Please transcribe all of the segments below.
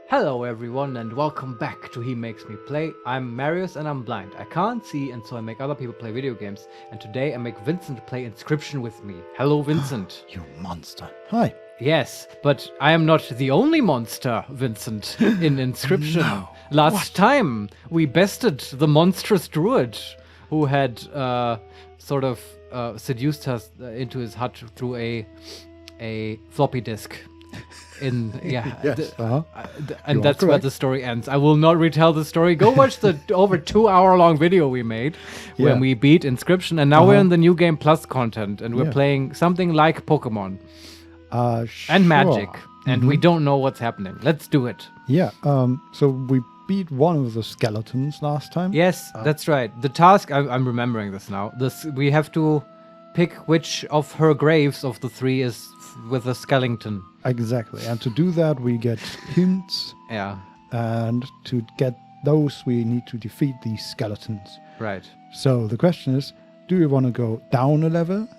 Hello everyone and welcome back to He Makes Me Play. I'm Marius and I'm blind. I can't see and so I make other people play video games. And today I make Vincent play Inscryption with me. Hello Vincent. You monster. Hi. Yes, but I am not the only monster, Vincent, in Inscryption. No. Last time we bested the monstrous druid who had seduced us into his hut through a floppy disk. Yes, And that's where the story ends. I will not retell the story. Go watch the over 2-hour-long video we made when we beat Inscryption, and now we're in the new game plus content, and we're playing something like Pokemon and Magic, and we don't know what's happening. Let's do it. Yeah. So we beat one of the skeletons last time. Yes, that's right. The task. I'm remembering this now. We have to pick which of her graves of the three is with a skeleton. Exactly. And to do that, we get hints. Yeah. And to get those, we need to defeat these skeletons. Right. So the question is, do you want to go down a level?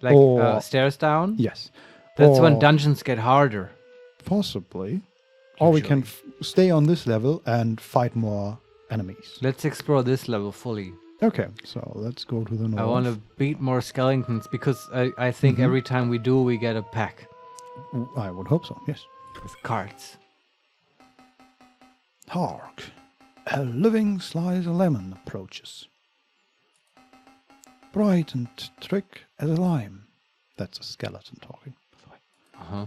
Like stairs down? Yes. That's when dungeons get harder. Possibly. Or we can stay on this level and fight more enemies. Let's explore this level fully. Okay, so let's go to the north. I want to beat more skeletons because I think every time we do, we get a pack. I would hope so, yes. With cards. Hark! A living slice of lemon approaches. Bright and trick as a lime. That's a skeleton talking. Uh-huh.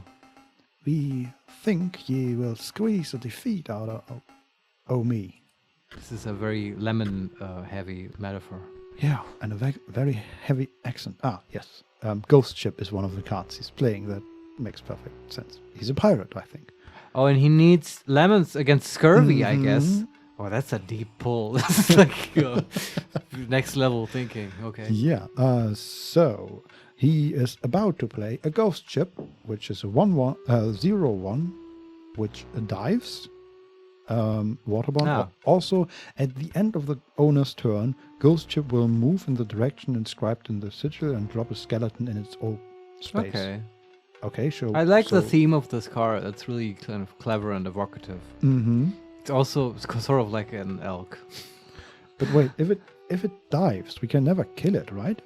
We think ye will squeeze a defeat out of me. This is a very lemon heavy metaphor. Yeah, and a very heavy accent. Ah, yes. Ghost Ship is one of the cards he's playing. That makes perfect sense. He's a pirate, I think. Oh, and he needs lemons against scurvy, I guess. Oh, that's a deep pull. This is like next level thinking. Okay. Yeah. So he is about to play a Ghost Ship, which is a 0/1, which dives. Waterbound. Ah. Also, at the end of the owner's turn, Ghost Ship will move in the direction inscribed in the sigil and drop a skeleton in its own space. Okay, sure. I like the theme of this card. It's really kind of clever and evocative. Mm-hmm. It's also sort of like an elk. But wait, if it dives, we can never kill it, right?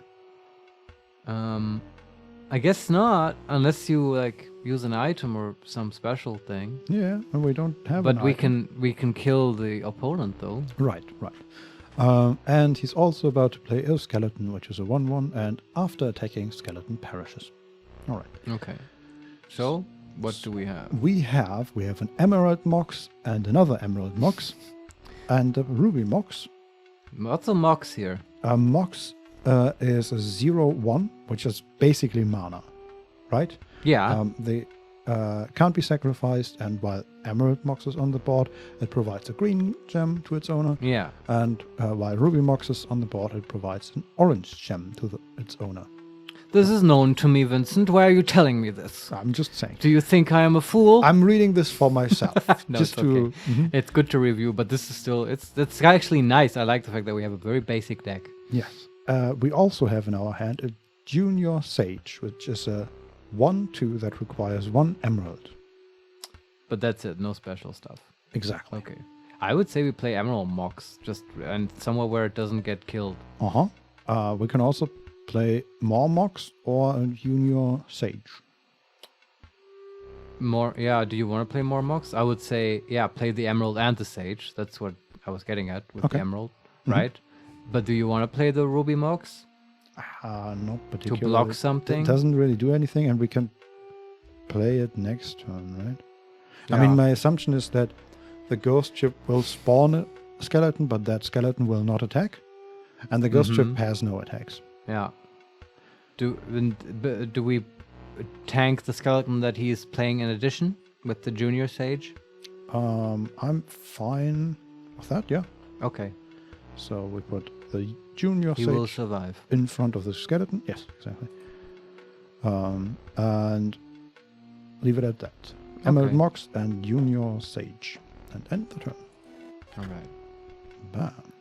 I guess not, unless you like use an item or some special thing. Yeah, and we don't have. But we can kill the opponent though. Right. And he's also about to play a skeleton, which is a 1/1, and after attacking, skeleton perishes. All right. Okay. So what do we have? We have an Emerald Mox and another Emerald Mox, and a Ruby Mox. What's a mox here? A Mox is a 0/1, which is basically mana, right? Yeah. They can't be sacrificed, and while Emerald Mox is on the board, it provides a green gem to its owner. Yeah. And while Ruby Mox is on the board, it provides an orange gem to its owner. This is known to me, Vincent. Why are you telling me this? I'm just saying. Do you think I am a fool? I'm reading this for myself. No, just it's okay. It's good to review, but this is still it's actually nice. I like the fact that we have a very basic deck. Yes. We also have in our hand a Junior Sage, which is a 1/2 that requires 1 emerald. But that's it. No special stuff. Exactly. Okay. I would say we play Emerald Mox and somewhere where it doesn't get killed. We can also play more Mox or a Junior Sage. More, yeah. Do you want to play more Mox? I would say, yeah, play the Emerald and the Sage. That's what I was getting at with the Emerald, right? But do you want to play the Ruby Mox? Not particularly. To block something? It doesn't really do anything, and we can play it next turn, right? Yeah. I mean, my assumption is that the Ghost Ship will spawn a skeleton, but that skeleton will not attack, and the Ghost Ship has no attacks. Yeah. Do we tank the skeleton that he is playing in addition with the Junior Sage? I'm fine with that, yeah. Okay. So we put the Junior He will Sage survive. in front of the skeleton. Yes, exactly. And leave it at that. Emerald Mox and Junior Sage. And end the turn. All right. Bam.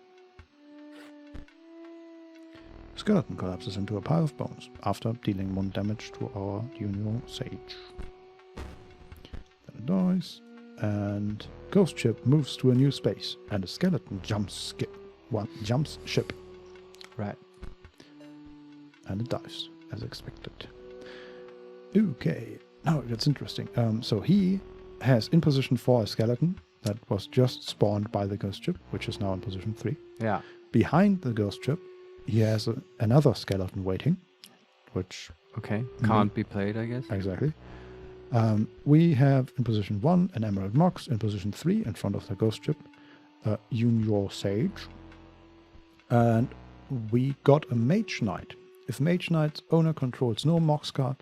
Skeleton collapses into a pile of bones after dealing 1 damage to our Junior Sage. Then it dies, And ghost ship moves to a new space, and a skeleton jumps ship. Right. And it dives, as expected. Okay, now it gets interesting. So he has in position 4 a skeleton that was just spawned by the ghost ship, which is now in position 3. Yeah. Behind the ghost ship, he has another skeleton waiting, which... Okay, can't be played, I guess. Exactly. We have in position 1 an Emerald Mox, in position 3 in front of the ghost ship, Junior Sage. And we got a Mage Knight. If Mage Knight's owner controls no Mox card,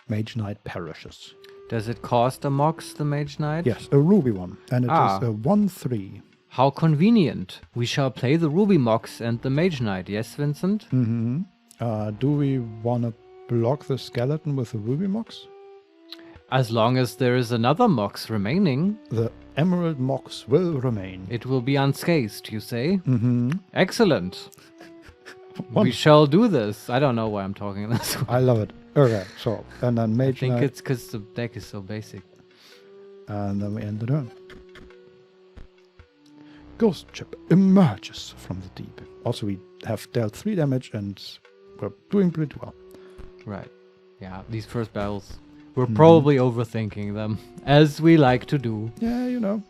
Mage Knight perishes. Does it cost a Mox, the Mage Knight? Yes, a ruby one. And it is a 1/3. How convenient. We shall play the Ruby Mox and the Mage Knight, yes, Vincent? Mm-hmm. Do we want to block the skeleton with the Ruby Mox? As long as there is another Mox remaining. The Emerald Mox will remain. It will be unscathed, you say? Mm-hmm. Excellent. We shall do this. I don't know why I'm talking this way. I love it. Okay, so, and then Mage Knight. I think it's because the deck is so basic. And then we end the turn. Ghost ship emerges from the deep. Also, we have dealt 3 damage and we're doing pretty well. Right. Yeah, these first battles, we're probably overthinking them, as we like to do. Yeah, you know.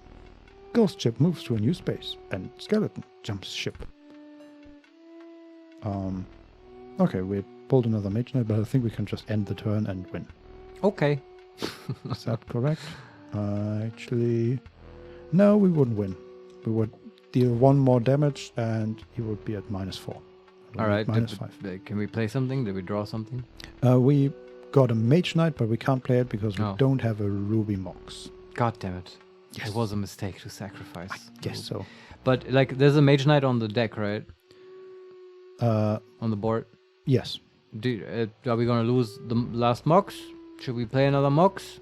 Ghost ship moves to a new space and skeleton jumps ship. Okay, we pulled another Mage Knight, but I think we can just end the turn and win. Okay. Is that correct? Actually, no, we wouldn't win. We would deal 1 more damage and he would be at -4. All right. -5. Can we play something? Did we draw something? We got a Mage Knight, but we can't play it because we don't have a Ruby Mox. God damn it. Yes. It was a mistake to sacrifice. I guess so. But, like, there's a Mage Knight on the deck, right? On the board? Yes. Are we going to lose the last Mox? Should we play another Mox?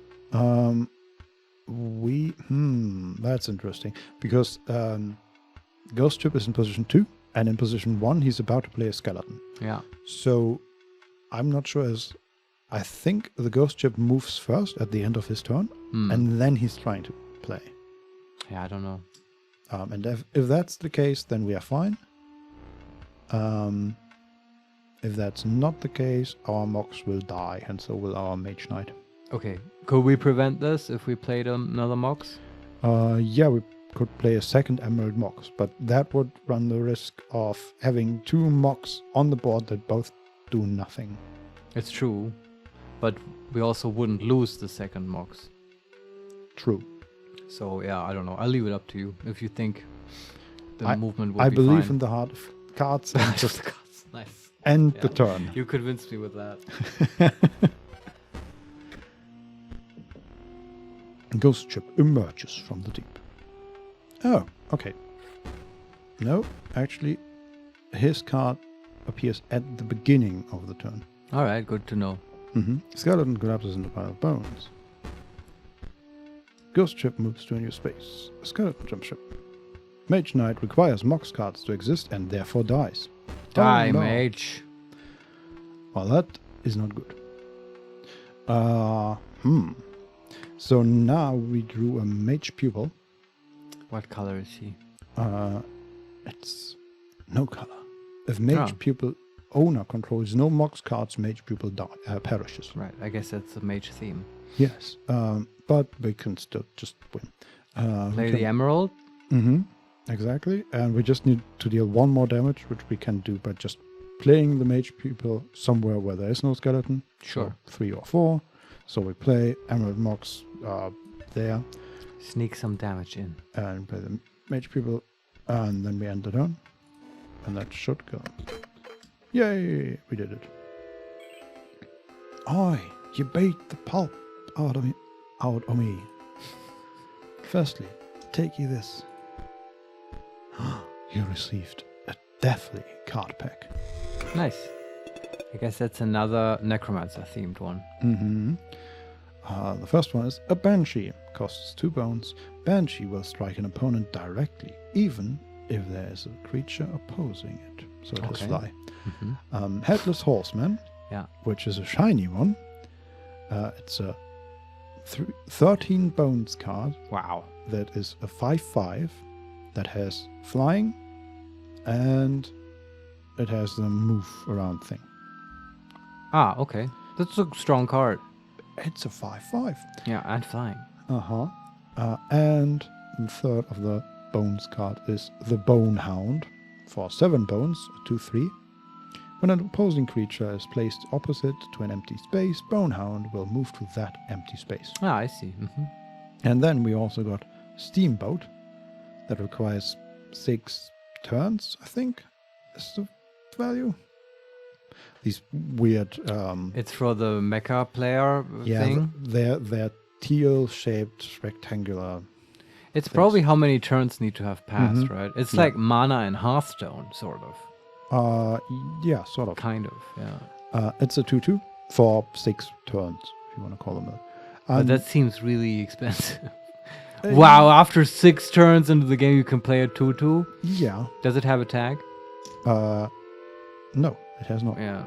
That's interesting. Because Ghost Ship is in position 2, and in position 1 he's about to play a skeleton. Yeah. So I'm not sure I think the Ghost Ship moves first at the end of his turn, and then he's trying to play. Yeah, I don't know. And if that's the case, then we are fine. If that's not the case, our Mox will die, and so will our Mage Knight. Okay. Could we prevent this if we played another Mox? Yeah, we could play a second Emerald Mox, but that would run the risk of having 2 Mox on the board that both do nothing. It's true, but we also wouldn't lose the second Mox. True. So, yeah, I don't know. I'll leave it up to you if you think the movement will be I believe fine. in the heart of cards and just nice. end the turn. You convinced me with that. Ghost Ship emerges from the deep. Oh, okay. No, actually, his card appears at the beginning of the turn. All right, good to know. Skeleton collapses into a pile of bones. Ghost Ship moves to a new space. Skeleton jump ship. Mage Knight requires Mox cards to exist and therefore dies. Die, Mage. Well, that is not good. So now we drew a Mage Pupil. What color is he? It's no color. If Mage Pupil owner controls no Mox cards, Mage Pupil perishes. Right, I guess that's the Mage theme. Yes, but we can still just win. Play the Emerald? Exactly, and we just need to deal 1 more damage, which we can do by just playing the Mage Pupil somewhere where there is no skeleton. Sure. So 3 or 4. So we play Emerald Mox there. Sneak some damage in. And play the Mage Pupil, and then we end the turn. And that should go. Yay! We did it. Oi! You beat the pulp out of me. Firstly, take you this. You received a deathly card pack. Nice. I guess that's another Necromancer themed one. The first one is a Banshee. Costs 2 bones. Banshee will strike an opponent directly, even if there is a creature opposing it. So it has fly. Headless Horseman, which is a shiny one. It's a 13 bones card. Wow. that is a 5/5 that has flying and it has the move around thing. Ah, okay. That's a strong card. It's a 5/5. Yeah, and flying. And the third of the bones card is the Bone Hound for 7 bones, 2/3. When an opposing creature is placed opposite to an empty space, Bone Hound will move to that empty space. Ah, I see. And then we also got Steamboat that requires 6 turns, I think, is the value. These weird... it's for the mecha player thing? They're teal-shaped rectangular... It's probably how many turns need to have passed, right? It's like mana in Hearthstone, sort of. Yeah, sort of. Kind of, yeah. It's a 2/2 for 6 turns, if you want to call them that. But that seems really expensive. Wow, after 6 turns into the game you can play a 2/2? Yeah. Does it have a tag? No, it has not. Yeah.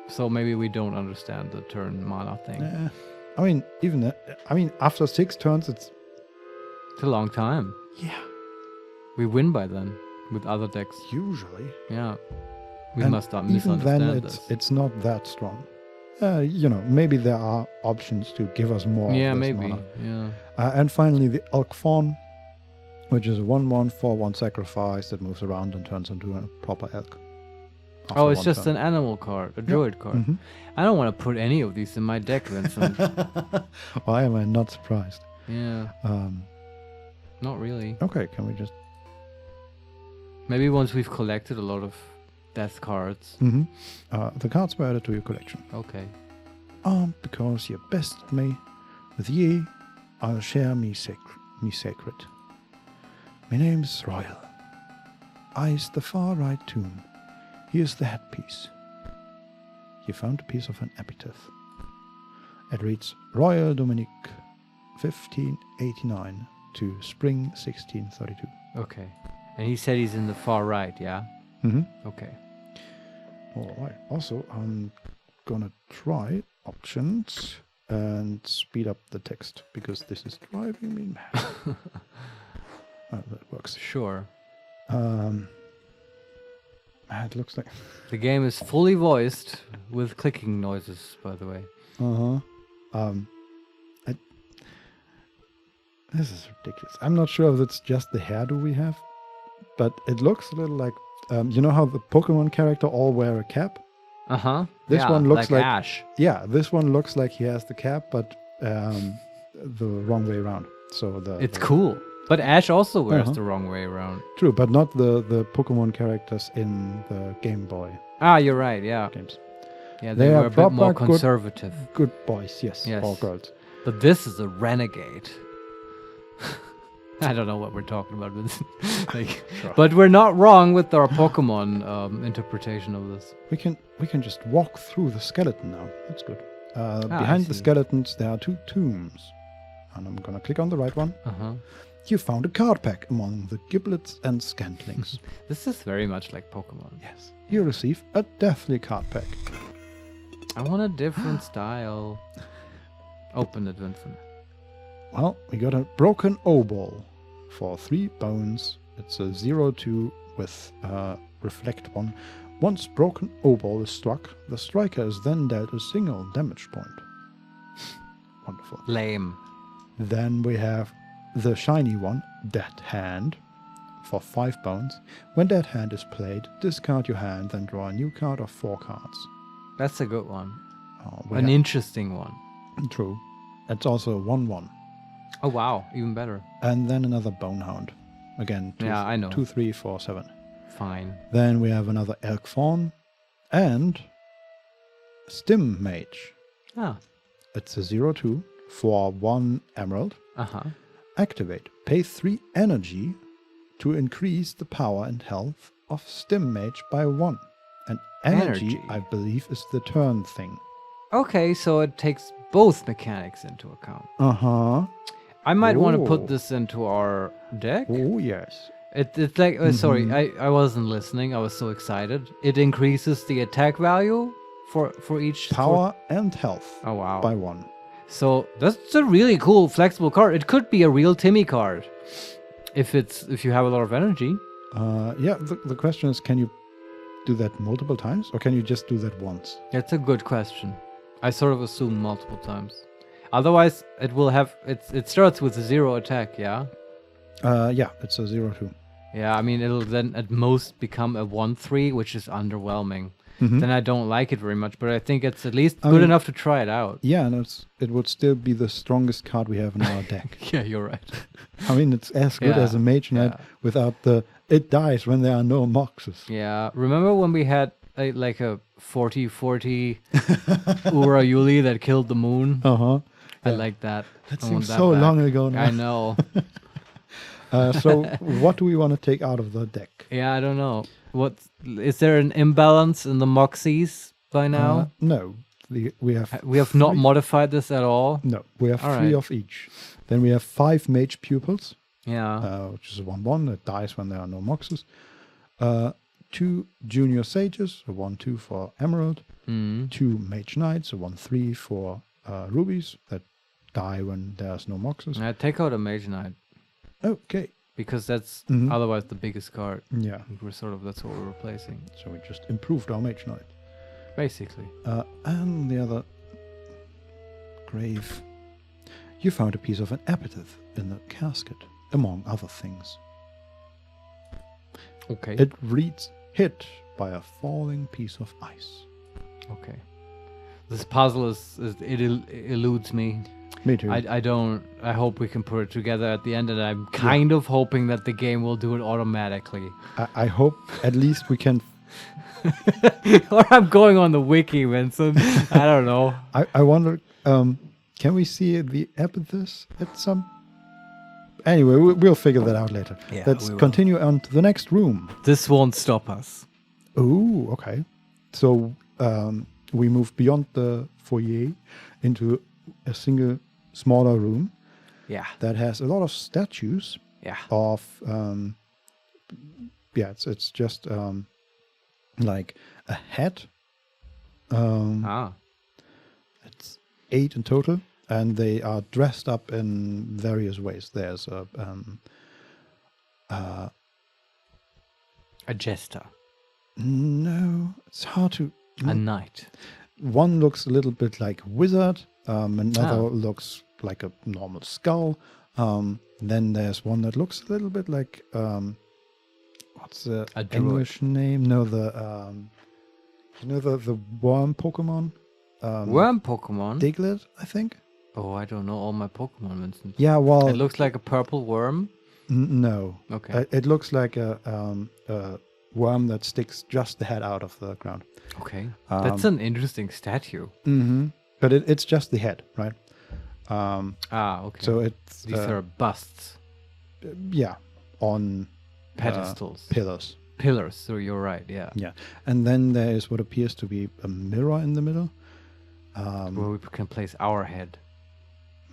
So maybe we don't understand the turn mana thing. I mean, after 6 turns, it's a long time. Yeah. We win by then with other decks. Usually. Yeah. We must not misunderstand even then, it's not that strong. Maybe there are options to give us more. Yeah, of this maybe. mana. Yeah. And finally, the Elk Fawn, which is a 1/1 for 1 sacrifice that moves around and turns into a proper elk. Oh, it's just an animal card, a druid card. Mm-hmm. I don't want to put any of these in my deck, Vincent. Why am I not surprised? Yeah. Not really. Okay, can we just... Maybe once we've collected a lot of death cards. The cards were added to your collection. Okay. Because you're best at me. With ye, I'll share me sacred. My name's Royal. I's the far right tomb. Here's the headpiece. You found a piece of an epitaph. It reads Royal Dominic 1589 to Spring 1632. Okay. And he said he's in the far right, yeah? Okay. All right. Also, I'm gonna try options and speed up the text because this is driving me mad. That works. Sure. It looks like the game is fully voiced with clicking noises, by the way. This is ridiculous. I'm not sure if it's just the hairdo we have, but it looks a little like you know how the Pokemon character all wear a cap? This one looks like Ash. Yeah, this one looks like he has the cap, but the wrong way around. So it's cool. But Ash also wears the wrong way around. True, but not the Pokemon characters in the Game Boy. Ah, you're right, yeah. Games. Yeah, they were a bit more conservative. Good boys, yes. Or girls. But this is a renegade. I don't know what we're talking about with Sure. But we're not wrong with our Pokemon interpretation of this. We can just walk through the skeleton now. That's good. Behind the skeletons there are 2 tombs. And I'm gonna click on the right one. You found a card pack among the giblets and scantlings. This is very much like Pokemon. Yes. You receive a deathly card pack. I want a different style. Open it, Vincent. Well, we got a broken O-ball for 3 bones. It's a 0/2 with reflect 1. Once broken O-ball is struck, the striker is then dealt a single damage point. Wonderful. Lame. Then we have the shiny one, Dead Hand, for 5 bones. When Dead Hand is played, discard your hand, then draw a new card of 4 cards. That's a good one. An interesting one. True. It's also a 1/1. Oh wow, even better. And then another Bone Hound. Again, 2, 3, 4, 7. Fine. Then we have another Elk Fawn and Stim Mage. It's a 0/2 for 1 emerald. Activate. Pay 3 energy to increase the power and health of Stim Mage by 1. And energy, I believe, is the turn thing. Okay, so it takes both mechanics into account. I might want to put this into our deck. Oh, yes. It's like, sorry, I wasn't listening. I was so excited. It increases the attack value for each... Power and health. Oh, wow. By 1. So that's a really cool, flexible card. It could be a real Timmy card if you have a lot of energy. Yeah, the question is, can you do that multiple times, or can you just do that once? That's a good question. I sort of assume multiple times. Otherwise, it will have it starts with a 0 attack, yeah? Yeah, it's a 0-2. Yeah, I mean, it'll then at most become a 1-3, which is underwhelming. Mm-hmm. Then I don't like it very much, but I think it's at least good enough to try it out. Yeah, and it would still be the strongest card we have in our deck. Yeah, you're right. I mean, it's as good as a Mage Knight without it dies when there are no moxes. Yeah, remember when we had a 40-40 Ura Yuli that killed the moon? Uh-huh. I like that. That seems so long ago now. I know. So what do we want to take out of the deck? Yeah, I don't know. What is there an imbalance in the Moxies by now? No. We have not modified this at all? No, we have three of each. Then we have 5 Mage Pupils. Yeah. Which is a 1-1 that dies when there are no moxes. 2 Junior Sages, a 1-2 for Emerald. 2 Mage Knights, a 1-3 for Rubies that die when there's no moxes. I take out a Mage Knight. Okay. Because that's otherwise the biggest card. Yeah. That's what we're replacing. So we just improved our Mage Knight. Basically. And the other grave. You found a piece of an epitaph in the casket, among other things. Okay. It reads, hit by a falling piece of ice. Okay. This puzzle it eludes me. Me too. I hope we can put it together at the end, and I'm kind of hoping that the game will do it automatically. I hope at least we can... Or I'm going on the wiki, Vincent. I don't know. I wonder, can we see the epitaph at some... Anyway, we'll figure that out later. Yeah, Let's continue on to the next room. This won't stop us. Oh, okay. So we move beyond the foyer into a single smaller room. Yeah. That has a lot of statues. Yeah. Of it's just like a head. It's 8 in total, and they are dressed up in various ways. There's a jester. No, it's hard to. A knight. One looks a little bit like wizard. Another looks like a normal skull. Then there's one that looks a little bit like what's the English name? No, the the worm Pokemon. Worm Pokemon? Diglett, I think. Oh, I don't know all my Pokemon, Vincent. Yeah, well, it looks like a purple worm. No. Okay. It looks like a worm that sticks just the head out of the ground. Okay. That's an interesting statue. Mm-hmm. But it's just the head, right? Okay. So these are busts. Yeah, on pedestals, pillars. Pillars. So you're right. Yeah. Yeah, and then there is what appears to be a mirror in the middle, where we can place our head.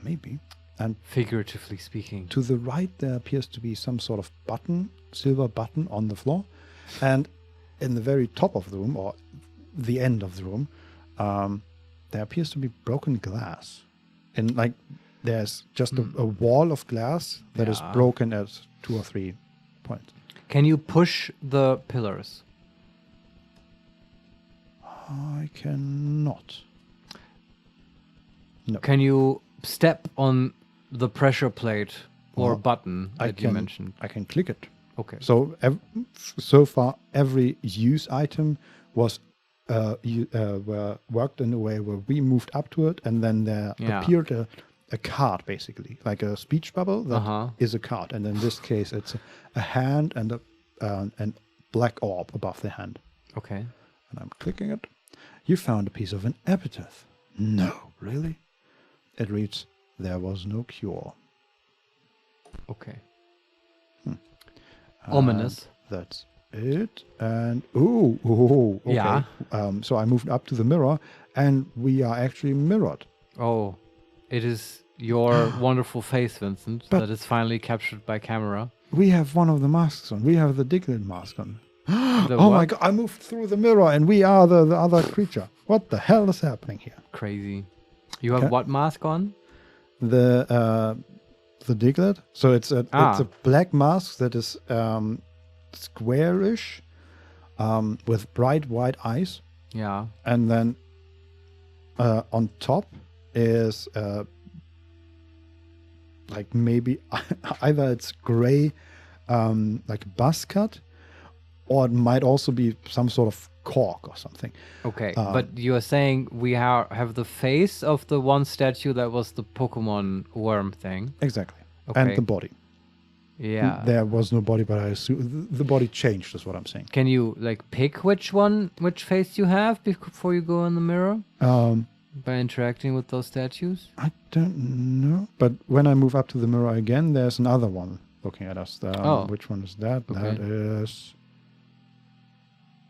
Maybe. And figuratively speaking, to the right there appears to be some sort of silver button on the floor, and in the very top of the room, or the end of the room, there appears to be broken glass. And like there's just a wall of glass that is broken at 2 or 3 points. Can you push the pillars? I cannot. No. Can you step on the pressure plate or button that you mentioned? I can click it. Okay. So so far, every use item was were worked in a way where we moved up to it, and then there appeared a card, basically, like a speech bubble that is a card. And in this case, it's a hand and a black orb above the hand. Okay. And I'm clicking it. You found a piece of an epitaph. No, really? It reads, "There was no cure." Okay. Ominous. That's it. And okay. Yeah. So I moved up to the mirror, and we are actually mirrored. Oh, it is your wonderful face, Vincent, that is finally captured by camera. We have one of the masks on. We have the Diglett mask on. Oh my god! I moved through the mirror, and we are the other creature. What the hell is happening here? Crazy. You have what mask on? the diglet. So it's a black mask that is squarish, with bright white eyes. Yeah. And then on top is like maybe either it's gray, like buzz cut, or it might also be some sort of cork or something. Okay, but you're saying we have the face of the one statue that was the Pokemon worm thing. Exactly. Okay. And the body. Yeah. There was no body, but I assume the body changed, is what I'm saying. Can you like pick which face you have before you go in the mirror? By interacting with those statues? I don't know. But when I move up to the mirror again, there's another one looking at us. Which one is that? Okay. That is...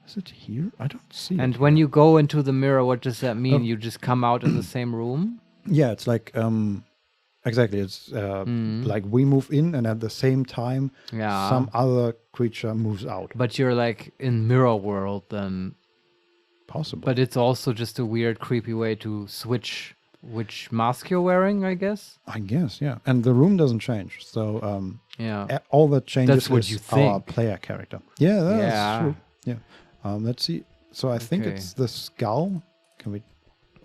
Is it here? I don't see it. And when you go into the mirror, what does that mean? You just come out in the same room? Yeah, it's like... exactly. It's like we move in and at the same time some other creature moves out. But you're like in mirror world then. Possible. But it's also just a weird, creepy way to switch which mask you're wearing, I guess. I guess, yeah. And the room doesn't change. So all that changes that's what is you think. Our player character. Yeah, that's true. Yeah. Let's see. So I think it's the skull. We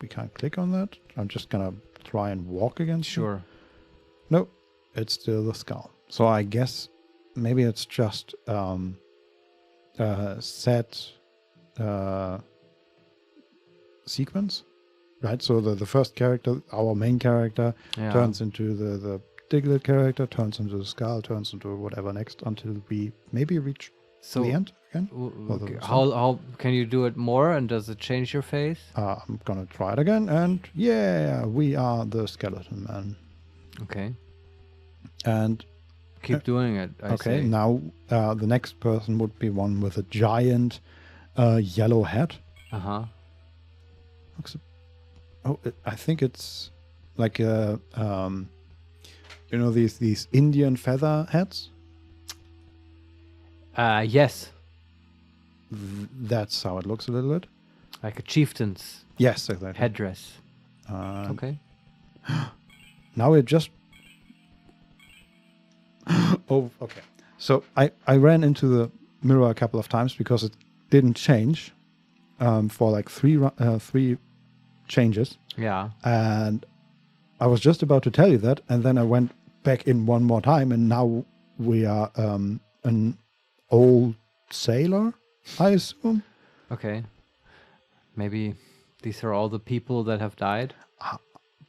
can't click on that. I'm just gonna try and walk against Sure. Nope. It's still the skull. So I guess maybe it's just set sequence, right? So the first character, our main character, turns into the Diglett character, turns into the skull, turns into whatever next until we maybe reach the end again. How can you do it more, and does it change your face? I'm gonna try it again, and we are the skeleton man. Okay. And keep doing it. I say. Now the next person would be one with a giant yellow hat. I think it's like these Indian feather hats. Yes. That's how it looks a little bit. Like a chieftain's. Yes, exactly. Headdress. Okay. Now it just. Oh, okay. So I ran into the mirror a couple of times because it didn't change for like three changes. Yeah. And I was just about to tell you that, and then I went back in one more time, and now we are an old sailor, I assume. Okay. Maybe these are all the people that have died?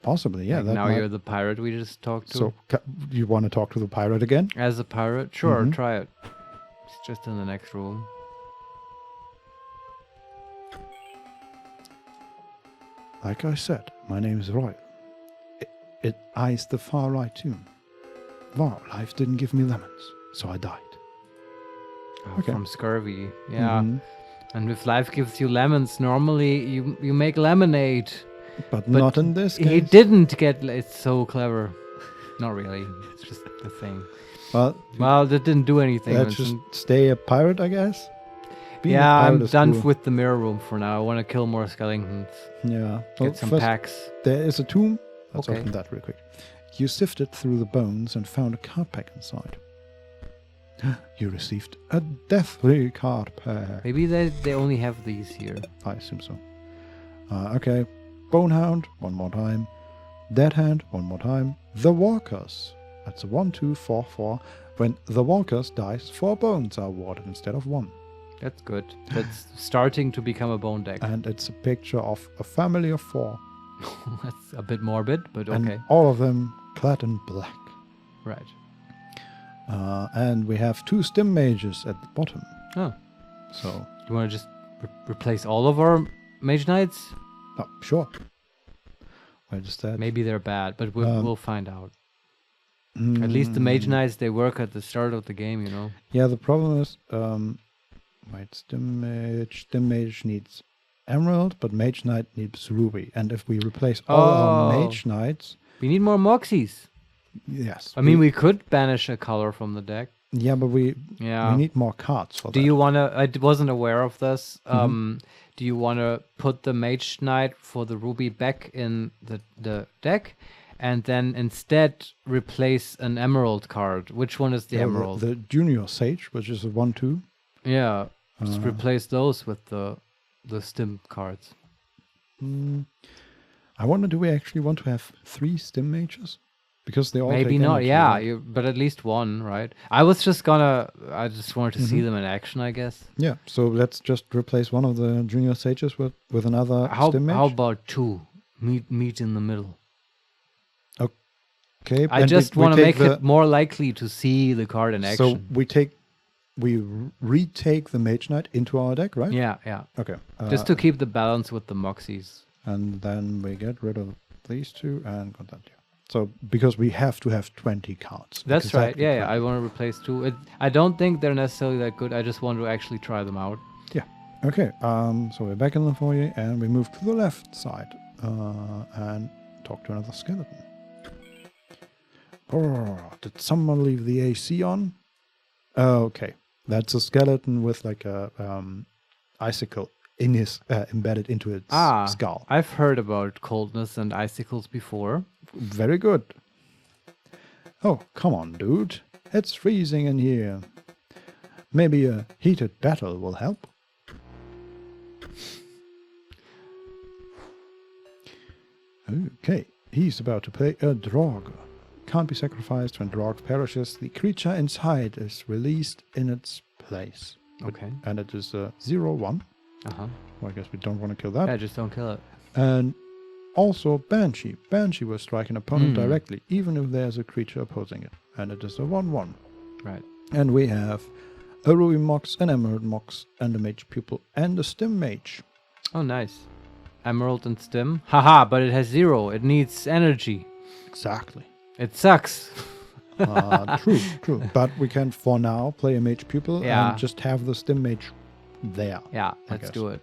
Possibly, yeah. Like now you're the pirate we just talked to. So you want to talk to the pirate again? As a pirate? Sure, try it. It's just in the next room. Like I said, my name is Roy. It eyes the far right tomb. Wow, life didn't give me lemons, so I died. From Scurvy, yeah. And if life gives you lemons, normally you make lemonade. But not in this case. He didn't get... It's so clever. Not really. It's just the thing. Well, that didn't do anything. Let's just stay a pirate, I guess. I'm done with the mirror room for now. I want to kill more skeletons. Yeah. Get some packs. There is a tomb. Let's open that real quick. You sifted through the bones and found a card pack inside. You received a deathly card pack. Maybe they only have these here. I assume so. Okay. Bonehound, one more time. Dead Hand, one more time. The Walkers. That's a 1, 2, 4, 4. When the Walkers dies, 4 bones are awarded instead of 1. That's good. That's starting to become a bone deck. And it's a picture of a family of 4. That's a bit morbid, but okay. And all of them clad in black. Right. And we have 2 stim mages at the bottom. Oh. So you want to just replace all of our mage knights? Oh, sure. Why just that? Maybe they're bad, but we'll find out. At least the mage knights, they work at the start of the game, you know. Yeah, the problem is, stim mage needs emerald, but mage knight needs ruby. And if we replace all our mage knights, we need more moxies. Yes. I mean, we could banish a color from the deck. Yeah, but we need more cards for that. Do you want to... I wasn't aware of this. Do you want to put the Mage Knight for the Ruby back in the deck and then instead replace an emerald card. Which one is the emerald? The Junior Sage, which is a 1/2. Yeah, just replace those with the stim cards. I wonder, do we actually want to have 3 stim mages? Because they all Maybe take not. energy, Yeah, right? but at least one, right? I just wanted to see them in action, I guess. Yeah, so let's just replace one of the Junior Sages with another stim mage. How about 2? Meet in the middle. Okay. I just want to make it more likely to see the card in action. So we retake the Mage Knight into our deck, right? Yeah, yeah. Okay. Just to keep the balance with the Moxies. And then we get rid of these 2 and content. So because we have to have 20 cards. That's right. Yeah, I want to replace 2. I don't think they're necessarily that good. I just want to actually try them out. Yeah. Okay. So we're back in the foyer and we move to the left side and talk to another skeleton. Oh, did someone leave the AC on? Okay. That's a skeleton with like a icicle in his embedded into its skull. I've heard about coldness and icicles before. Very good. Oh, come on, dude. It's freezing in here. Maybe a heated battle will help. Okay, he's about to play a Draug. Can't be sacrificed. When Draug perishes, the creature inside is released in its place. Okay. And it is a 0/1. Uh-huh. Well, I guess we don't want to kill that. Yeah, just don't kill it. And also Banshee. Banshee will strike an opponent directly, even if there's a creature opposing it. And it is a 1/1. Right. And we have a Ruby Mox, an Emerald Mox, and a Mage Pupil, and a Stim Mage. Oh, nice. Emerald and Stim. Haha, but it has 0. It needs energy. Exactly. It sucks. True. But we can, for now, play a Mage Pupil and just have the Stim Mage there. Yeah, let's do it.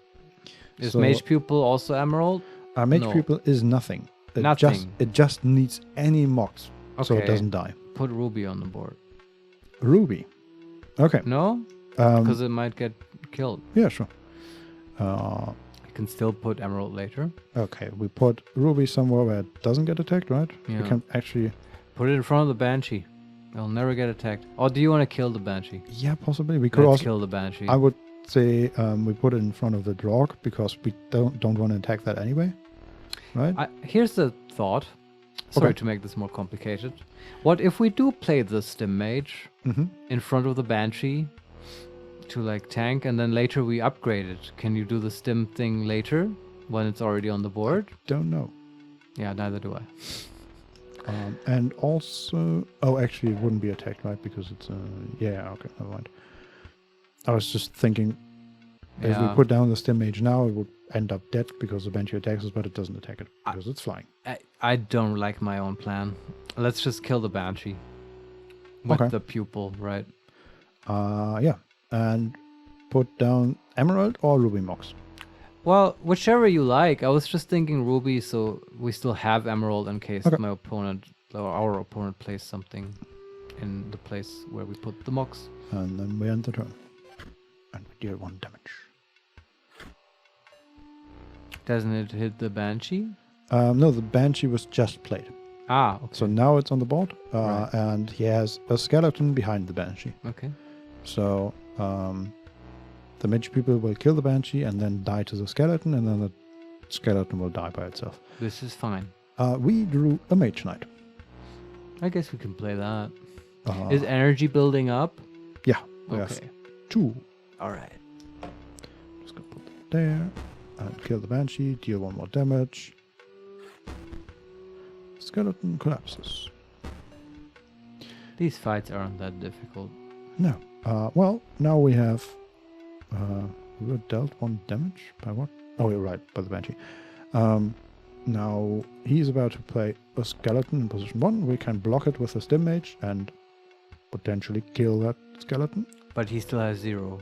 Is Mage Pupil also Emerald? Mage Pupil is nothing. Nothing. It just needs any Mox, so it doesn't die. Put Ruby on the board. Ruby. Okay. No? Because it might get killed. Yeah, sure. You can still put Emerald later. Okay, we put Ruby somewhere where it doesn't get attacked, right? Yeah. We can actually... Put it in front of the Banshee. It'll never get attacked. Or do you want to kill the Banshee? Yeah, possibly. We could also kill the Banshee. I would say we put it in front of the Draug because we don't want to attack that anyway, right? Here's the thought. Sorry to make this more complicated. What if we do play the Stim Mage in front of the Banshee to like tank, and then later we upgrade it? Can you do the Stim thing later when it's already on the board? Don't know. Yeah, neither do I. And also, actually, it wouldn't be attacked, right? Because it's okay, never mind. I was just thinking, if we put down the Stim Mage now, it would end up dead because the Banshee attacks us, but it doesn't attack it because it's flying. I don't like my own plan. Let's just kill the Banshee with the Pupil, right? Yeah, and put down Emerald or Ruby Mox. Well, whichever you like. I was just thinking Ruby, so we still have Emerald in case my opponent or our opponent plays something in the place where we put the Mox. And then we end the turn. And we deal 1 damage. Doesn't it hit the Banshee? No, the Banshee was just played. Okay. So now it's on the board, and he has a skeleton behind the Banshee. Okay. So the Mage People will kill the Banshee and then die to the skeleton, and then the skeleton will die by itself. This is fine. We drew a Mage Knight. I guess we can play that. Is energy building up? Yeah. We have 2. All right. Just gonna put that there and kill the Banshee. Deal 1 more damage. Skeleton collapses. These fights aren't that difficult. No. Well, now we have... we were dealt 1 damage by what? Oh, you're right, by the Banshee. Now he's about to play a skeleton in position 1. We can block it with a Stim Mage and potentially kill that skeleton. But he still has 0.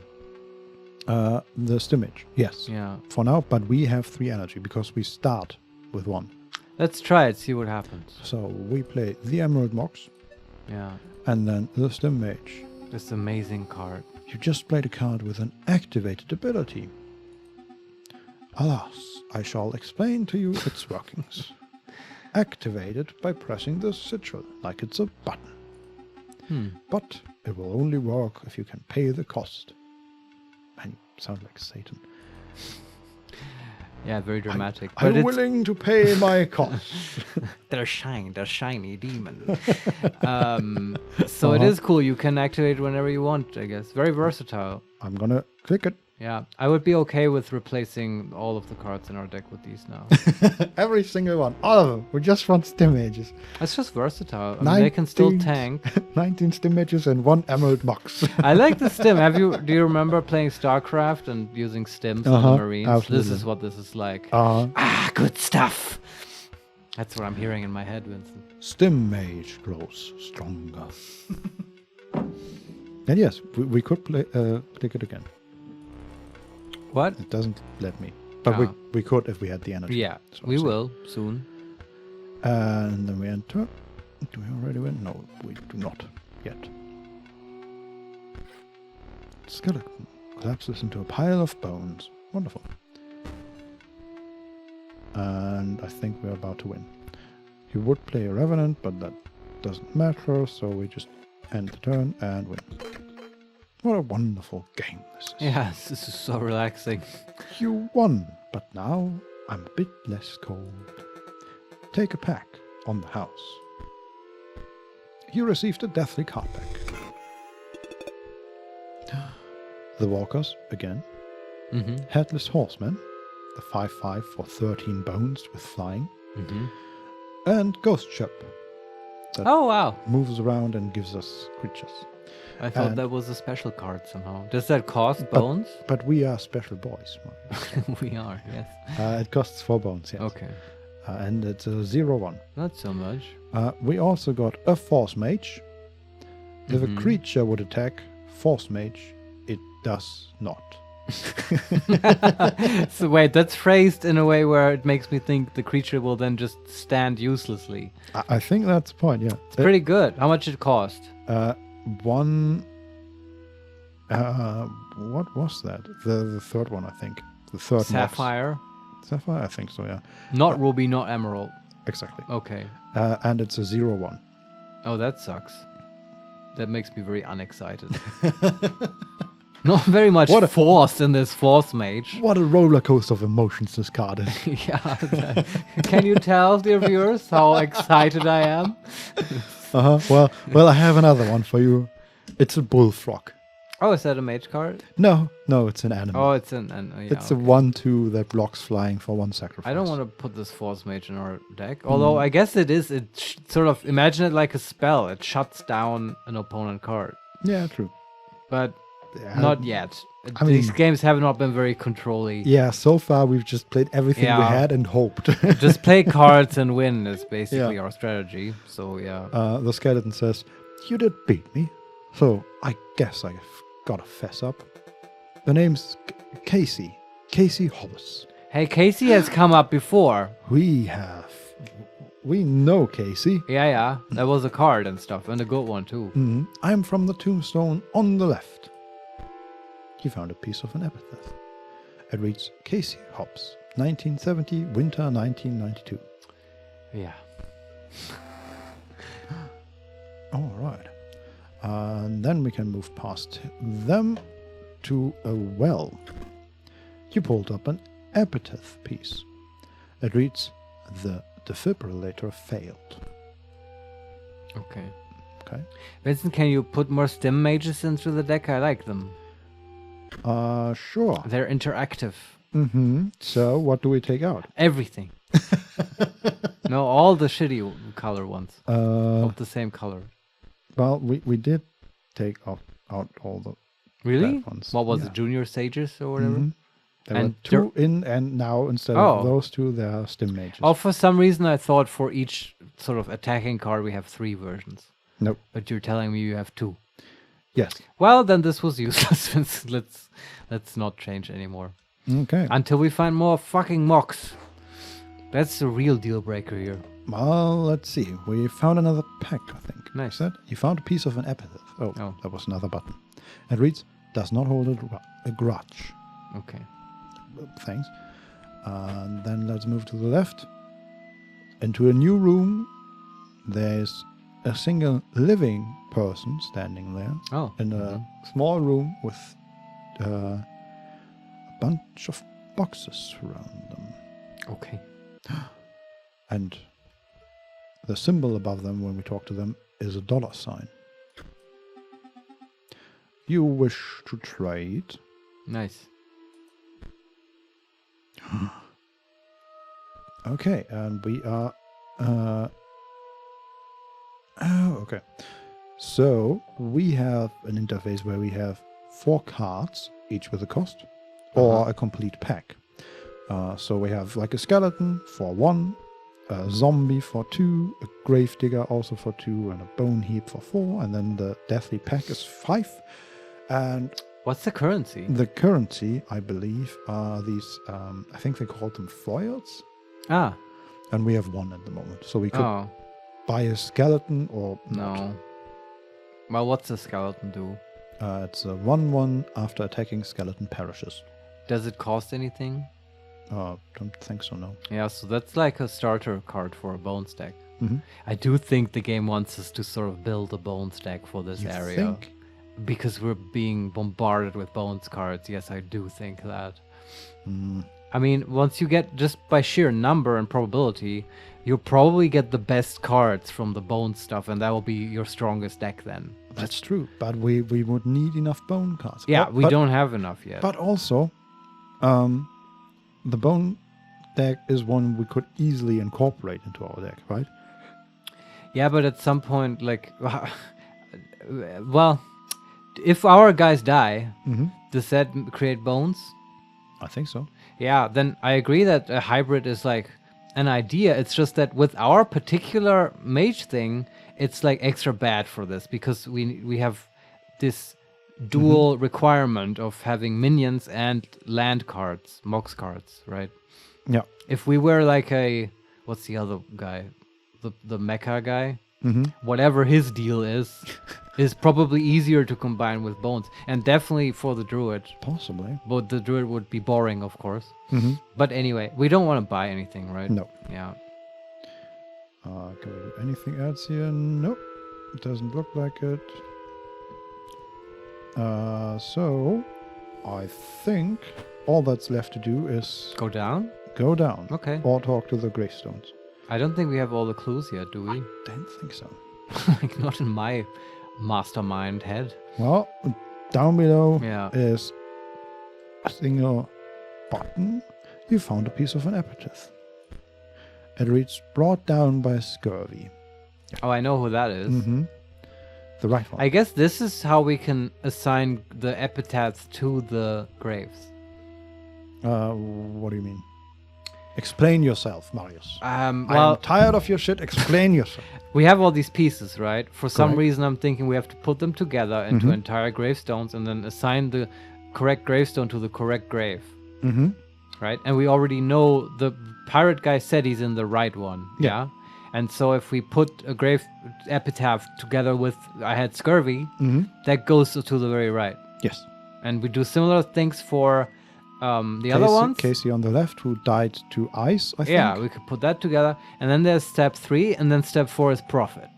The Stim Mage, yes. Yeah. For now, but we have 3 energy because we start with 1. Let's try it, see what happens. So we play the Emerald Mox. Yeah. And then the Stim Mage. This amazing card. You just played a card with an activated ability. Alas, I shall explain to you its workings. activate it by pressing the sigil, like it's a button. But it will only work if you can pay the cost. Man, you sound like Satan. Yeah, very dramatic. I'm willing to pay my cost. They're shiny demon. So it is cool. You can activate it whenever you want, I guess. Very versatile. I'm gonna click it. Yeah, I would be okay with replacing all of the cards in our deck with these now. Every single one. All of them. We just want stim mages. It's just versatile. I mean, they can still tank. 19 stim mages and 1 emerald mox. I like the stim. Do you remember playing StarCraft and using stims on the Marines? Absolutely. This is what this is like. Good stuff. That's what I'm hearing in my head, Vincent. Stim mage grows stronger. And yes, we could click it again. What? It doesn't let me. But we could if we had the energy. Yeah, we will soon. And then we enter. Do we already win? No, we do not yet. Skeleton collapses into a pile of bones. Wonderful. And I think we're about to win. He would play a Revenant, but that doesn't matter, so we just end the turn and win. What a wonderful game this is. Yes, this is so relaxing. You won, but now I'm a bit less cold. Take a pack on the house. You received a deathly card pack. The Walkers, again. Headless Horseman, the 5/5 for 13 bones with flying. And Ghost Ship. Oh, wow. Moves around and gives us creatures. I thought that was a special card somehow. Does that cost bones? But we are special boys. We are, yes. It costs 4 bones, yes. Okay. And it's a 0/1. Not so much. We also got a Force Mage. If a creature would attack Force Mage, it does not. So wait, that's phrased in a way where it makes me think the creature will then just stand uselessly. I think that's the point, yeah. It's pretty good. How much it cost? One... what was that? The third one, I think. The third Sapphire? Mox. Sapphire? I think so, yeah. Not ruby, not emerald. Exactly. Okay. And it's a 0/1. Oh, that sucks. That makes me very unexcited. Not very much force in this Force Mage. What a roller coaster of emotions this card is. Yeah. Can you tell, dear viewers, how excited I am? Well, I have another one for you. It's a bullfrog. Oh, is that a mage card? No, it's an animal. Oh, it's a 1/2 that blocks flying for 1 sacrifice. I don't want to put this Force Mage in our deck. Although I guess it is. Sort of imagine it like a spell. It shuts down an opponent card. Yeah, true. But not yet. These games have not been very control-y. Yeah, so far we've just played everything we had and hoped. Just play cards and win is basically our strategy. So yeah. The skeleton says, "You did beat me, so I guess I've got to fess up." The name's Casey Hobbs. Hey, Casey has come up before. We know Casey. Yeah. That was a card and stuff, and a good one too. I'm from the tombstone on the left. He found a piece of an epitaph. It reads, Casey Hobbs, 1970, winter 1992. Yeah. All right. And then we can move past them to a well. You pulled up an epitaph piece. It reads, the defibrillator failed. Okay. Vincent, can you put more stim mages into the deck? I like them. Sure. They're interactive. So what do we take out? Everything. No, all the shitty color ones. Of the same color. Well, we did take out all the really ones. What was it, Junior Sages or whatever? There were 2 in, and now instead of those 2, there are stim mages. Oh, for some reason I thought for each sort of attacking card we have 3 versions. Nope. But you're telling me you have 2. Yes. Well, then this was useless. Let's not change anymore. Okay. Until we find more fucking mocks. That's the real deal breaker here. Well, let's see. We found another pack, I think. Nice. You found a piece of an epitaph. Oh, that was another button. It reads, does not hold a grudge. Okay. Thanks. And then let's move to the left. into a new room. There's a single living person standing there in a small room with a bunch of boxes around them. Okay. And the symbol above them when we talk to them is a $sign. You wish to trade? Nice. Okay, and we are... okay. So, we have an interface where we have 4 cards, each with a cost, or a complete pack. So we have like a skeleton for 1, a zombie for 2, a gravedigger also for 2, and a bone heap for 4, and then the deathly pack is 5. And what's the currency? The currency, I believe, are these, I think they call them foils. Ah. And we have 1 at the moment. So we could buy a skeleton or not. No. Well, what's a skeleton do? It's a 1/1 after attacking skeleton perishes. Does it cost anything? Don't think so, no. Yeah, so that's like a starter card for a bone stack. I do think the game wants us to sort of build a bone stack for this area. Think? Because we're being bombarded with bones cards. Yes, I do think that. I mean, once you get, just by sheer number and probability, you'll probably get the best cards from the bone stuff, and that will be your strongest deck then. That's true, but we would need enough bone cards. Yeah, we don't have enough yet. But also, the bone deck is one we could easily incorporate into our deck, right? Yeah, but at some point, like, well, if our guys die, does that create bones? I think so. Yeah, then I agree that a hybrid is like an idea. It's just that with our particular mage thing, it's like extra bad for this because we have this dual requirement of having minions and land cards, mox cards, right? Yeah. If we were like what's the other guy? The mecha guy? Whatever his deal is probably easier to combine with bones. And definitely for the druid. Possibly. But the druid would be boring, of course. But anyway, we don't want to buy anything, right? No. Yeah. Can we do anything else here? Nope. It doesn't look like it. So, I think all that's left to do is... Go down? Go down. Okay. Or talk to the gravestones. I don't think we have all the clues yet, do we? I don't think so. Like, not in my mastermind head. Well, down below is a single button. You found a piece of an epitaph. It reads, brought down by Scurvy. Oh, I know who that is. The right one. I guess this is how we can assign the epitaphs to the graves. What do you mean? Explain yourself, Marius. Well, I'm tired of your shit. Explain yourself. We have all these pieces, right? For some reason, I'm thinking we have to put them together into entire gravestones and then assign the correct gravestone to the correct grave. Right? And we already know the pirate guy said he's in the right one. Yeah. And so if we put a grave epitaph together with I had Scurvy, that goes to the very right. Yes. And we do similar things for the other ones. Casey on the left, who died to ice, I think. Yeah, we could put that together. And then there's step 3, and then step 4 is profit.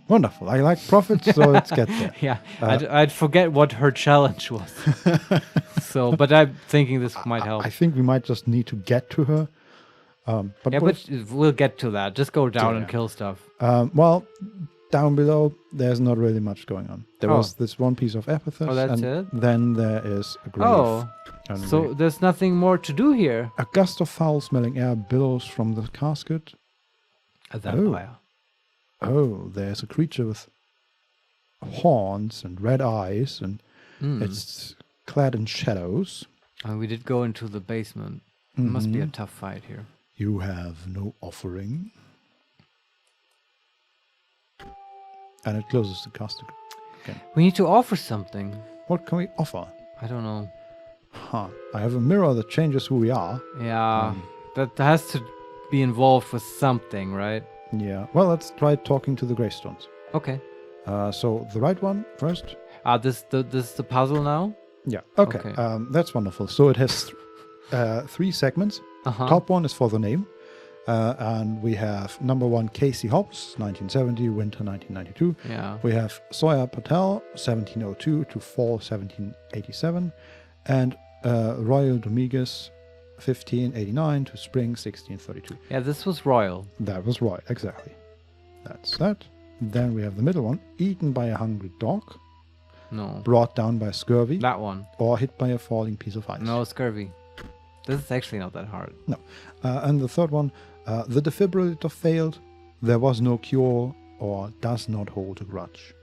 Wonderful. I like profit, so let's get there. Yeah, I'd forget what her challenge was. So, but I'm thinking this might help. I think we might just need to get to her. But we'll get to that. Just go down and kill stuff. Well, down below, there's not really much going on. There was this one piece of epitaph. Oh, that's and it? Then there is a grave. Oh, so there's nothing more to do here. A gust of foul-smelling air billows from the casket. A vampire. Oh, there's a creature with horns and red eyes, and it's clad in shadows. And we did go into the basement. It must be a tough fight here. You have no offering. And it closes the casket again. We need to offer something. What can we offer? I don't know. I have a mirror that changes who we are. Yeah, that has to be involved with something, right? Yeah. Well, let's try talking to the gravestones. Okay. So the right one first. This is the puzzle now? Yeah. Okay. That's wonderful. So it has 3 segments. Top one is for the name. And we have number 1 Casey Hobbs, 1970, winter 1992. Yeah. We have Sawyer Patel, 1702 to fall 1787. And Royal Dominguez, 1589 to spring 1632. Yeah, this was royal. That was right, exactly. That's that. Then we have the middle one, eaten by a hungry dog, No. brought down by scurvy, That one. or hit by a falling piece of ice. No, Scurvy. This is actually not that hard. No. And the third one, the defibrillator failed, there was no cure, or does not hold a grudge.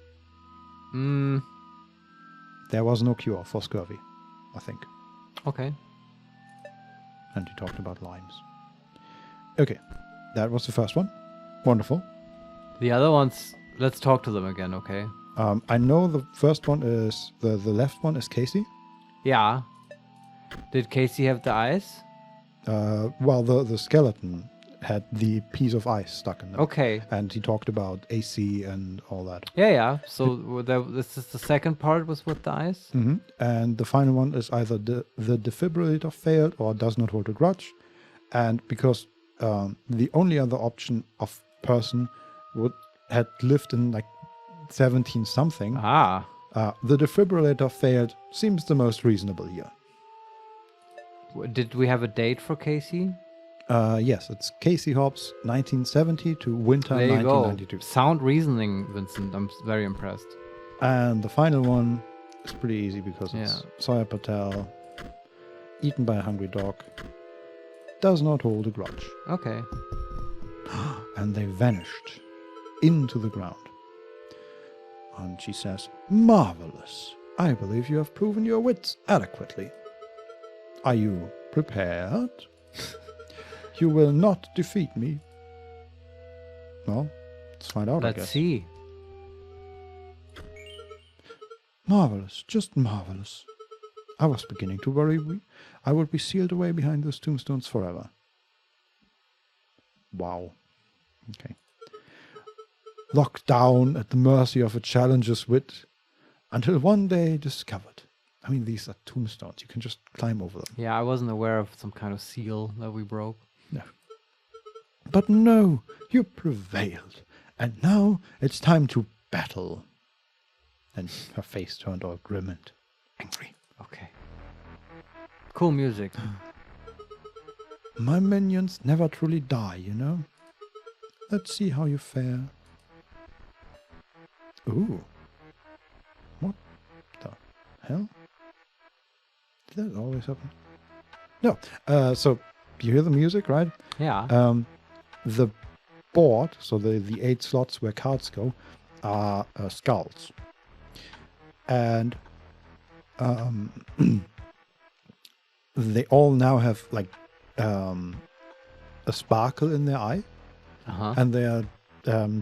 There was no cure for scurvy, I think. Okay. And you talked about limes. Okay, that was the first one. Wonderful. The other ones, let's talk to them again, okay? I know the first one is, the left one is Casey. Yeah. Did Casey have the ice? Well, the skeleton had the piece of ice stuck in them. Okay. And he talked about AC and all that. Yeah. So this is the second part was with the ice? Mm-hmm. And the final one is either the defibrillator failed or does not hold a grudge. And because the only other option of person had lived in like 17 something, the defibrillator failed seems the most reasonable here. Did we have a date for Casey? Yes, it's Casey Hobbs, 1970 to winter There you 1992. go. Sound reasoning, Vincent. I'm very impressed. And the final one is pretty easy because it's Sawyer Patel, eaten by a hungry dog, does not hold a grudge. Okay. And they vanished into the ground. And she says, "Marvelous. I believe you have proven your wits adequately. Are you prepared? You will not defeat me." Well, let's find out, I guess. Let's see. Marvelous, just marvelous. I was beginning to worry I would be sealed away behind those tombstones forever. Wow. Okay. Locked down at the mercy of a challenger's wit, until one day discovered. I mean, these are tombstones. You can just climb over them. Yeah, I wasn't aware of some kind of seal that we broke. No. But no, you prevailed. And now it's time to battle. And her face turned all grim and angry. Okay. Cool music. My minions never truly die, you know? Let's see how you fare. Ooh. What the hell? Did that always happen? No. So you hear the music, right? Yeah. The board, so the 8 slots where cards go, are skulls. And they all now have like a sparkle in their eye. And they are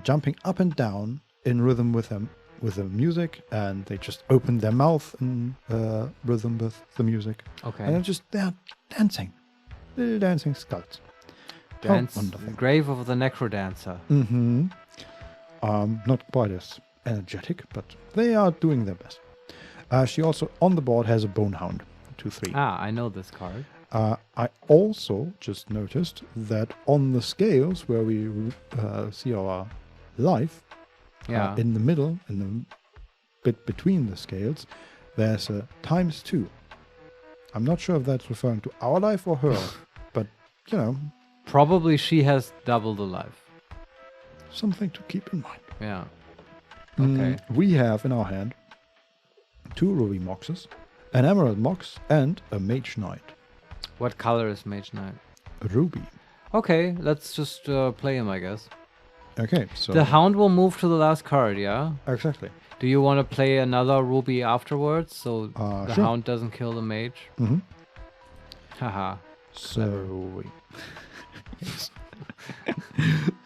jumping up and down in rhythm with the music, and they just open their mouth in rhythm with the music. Okay. And they're dancing. Little dancing skulls. Dance. Oh, wonderful. Grave of the Necrodancer. Mm-hmm. Not quite as energetic, but they are doing their best. She also, on the board, has a Bonehound, 2/3. I know this card. I also just noticed that on the scales where we see our life, in the middle, in the bit between the scales, there's a ×2. I'm not sure if that's referring to our life or her, but, you know. Probably she has double the life. Something to keep in mind. Yeah. Okay. We have in our hand 2 Ruby Moxes, an Emerald Mox, and a Mage Knight. What color is Mage Knight? Ruby. Okay, let's just play him, I guess. Okay, so... The Hound will move to the last card, yeah? Exactly. Do you want to play another Ruby afterwards, so the sure. Hound doesn't kill the Mage? Mm-hmm. Haha. So we...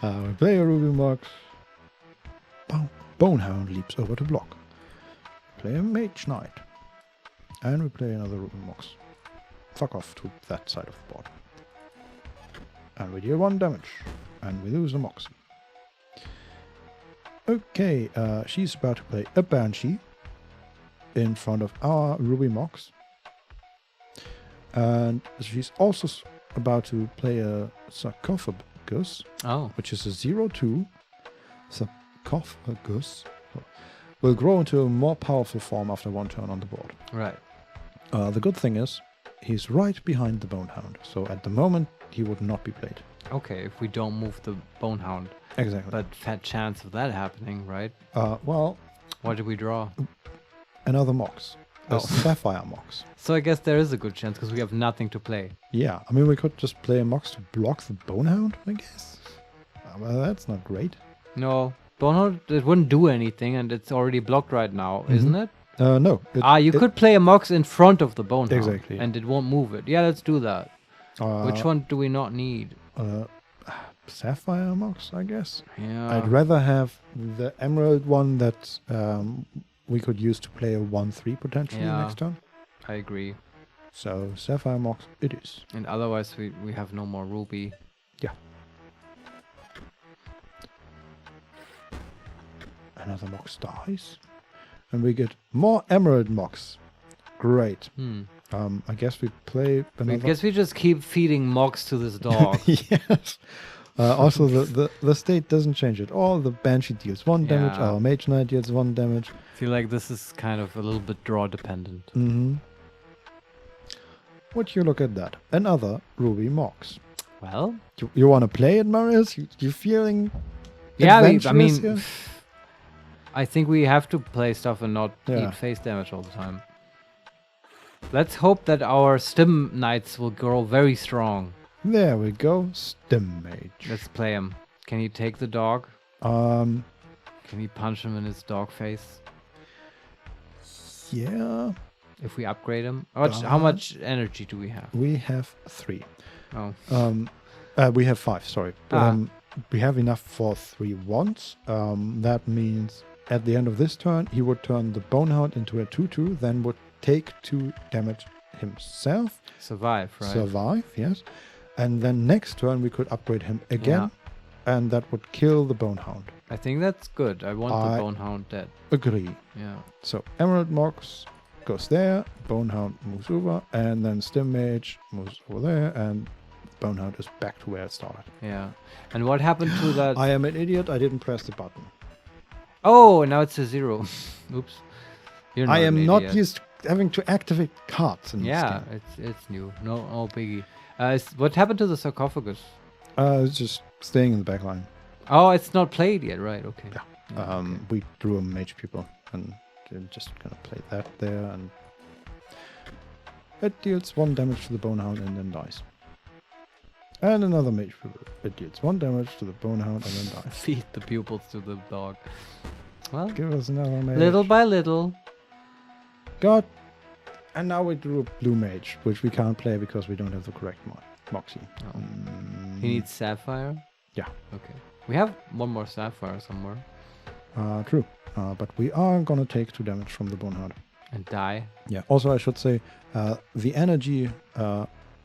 we play a Ruby Mox. Bonehound leaps over to block. Play a Mage Knight. And we play another Ruby Mox. Fuck off to that side of the board. And we deal 1 damage. And we lose a Mox. Okay, she's about to play a Banshee in front of our Ruby Mox. And she's also about to play a sarcophagus sarcophagus, which is a 0/2 sarcophagus, will grow into a more powerful form after one turn on the board. Right. The good thing is, he's right behind the Bonehound, so at the moment he would not be played. Okay, if we don't move the Bonehound. Exactly. But fat chance of that happening, right? Well... What did we draw? Another Mox. A Sapphire Mox. So I guess there is a good chance, because we have nothing to play. Yeah, I mean, we could just play a Mox to block the Bonehound, I guess. Well, that's not great. No, Bonehound, it wouldn't do anything, and it's already blocked right now, isn't it? No. You could play a Mox in front of the Bonehound. Exactly. And it won't move it. Yeah, let's do that. Which one do we not need? Sapphire Mox, I guess. Yeah. I'd rather have the Emerald one that we could use to play a 1/3 potentially next turn. I agree. So Sapphire Mox it is. And otherwise we have no more Ruby. Yeah. Another Mox dies. And we get more Emerald Mox. Great. I guess we play another... I guess we just keep feeding Mox to this dog. Yes. Also, the state doesn't change at all. The Banshee deals 1 damage. Our Mage Knight deals 1 damage. I feel like this is kind of a little bit draw dependent. Would you look at that? Another Ruby Mox. Well... You want to play it, Marius? You feeling I mean... here? I think we have to play stuff and not eat face damage all the time. Let's hope that our Stim Knights will grow very strong. There we go, Stim Mage. Let's play him. Can he take the dog? Can he punch him in his dog face? Yeah. If we upgrade him? How much energy do we have? We have 3. Oh. We have 5, sorry. We have enough for 3 wands. That means at the end of this turn, he would turn the Bonehound into a 2/2, then would take 2 damage himself. Survive, right? Survive, yes. And then next turn we could upgrade him again, and that would kill the Bonehound. I think that's good. I want the Bonehound dead. Agree. Yeah. So Emerald Mox goes there, Bonehound moves over, and then Stim Mage moves over there, and Bonehound is back to where it started. Yeah. And what happened to that? I am an idiot. I didn't press the button. Oh, now it's a 0. Oops. You're not I am not idiot. used to having to activate cards in this game. it's new. No biggie. What happened to the sarcophagus? It's just staying in the back line. Oh, it's not played yet, right? Okay. Yeah. Okay. We drew a Mage Pupil, and I'm just gonna play that there, and it deals 1 damage to the Bonehound and then dies. And another Mage Pupil. It deals 1 damage to the Bonehound and then dies. Feed the pupils to the dog. Well, give us another Mage. Little by little. God. And now we drew a blue Mage, which we can't play because we don't have the correct Moxie. Oh. He needs Sapphire? Yeah. Okay. We have 1 more Sapphire somewhere. True. But we are gonna take 2 damage from the Bonehound. And die? Yeah. Also, I should say, the energy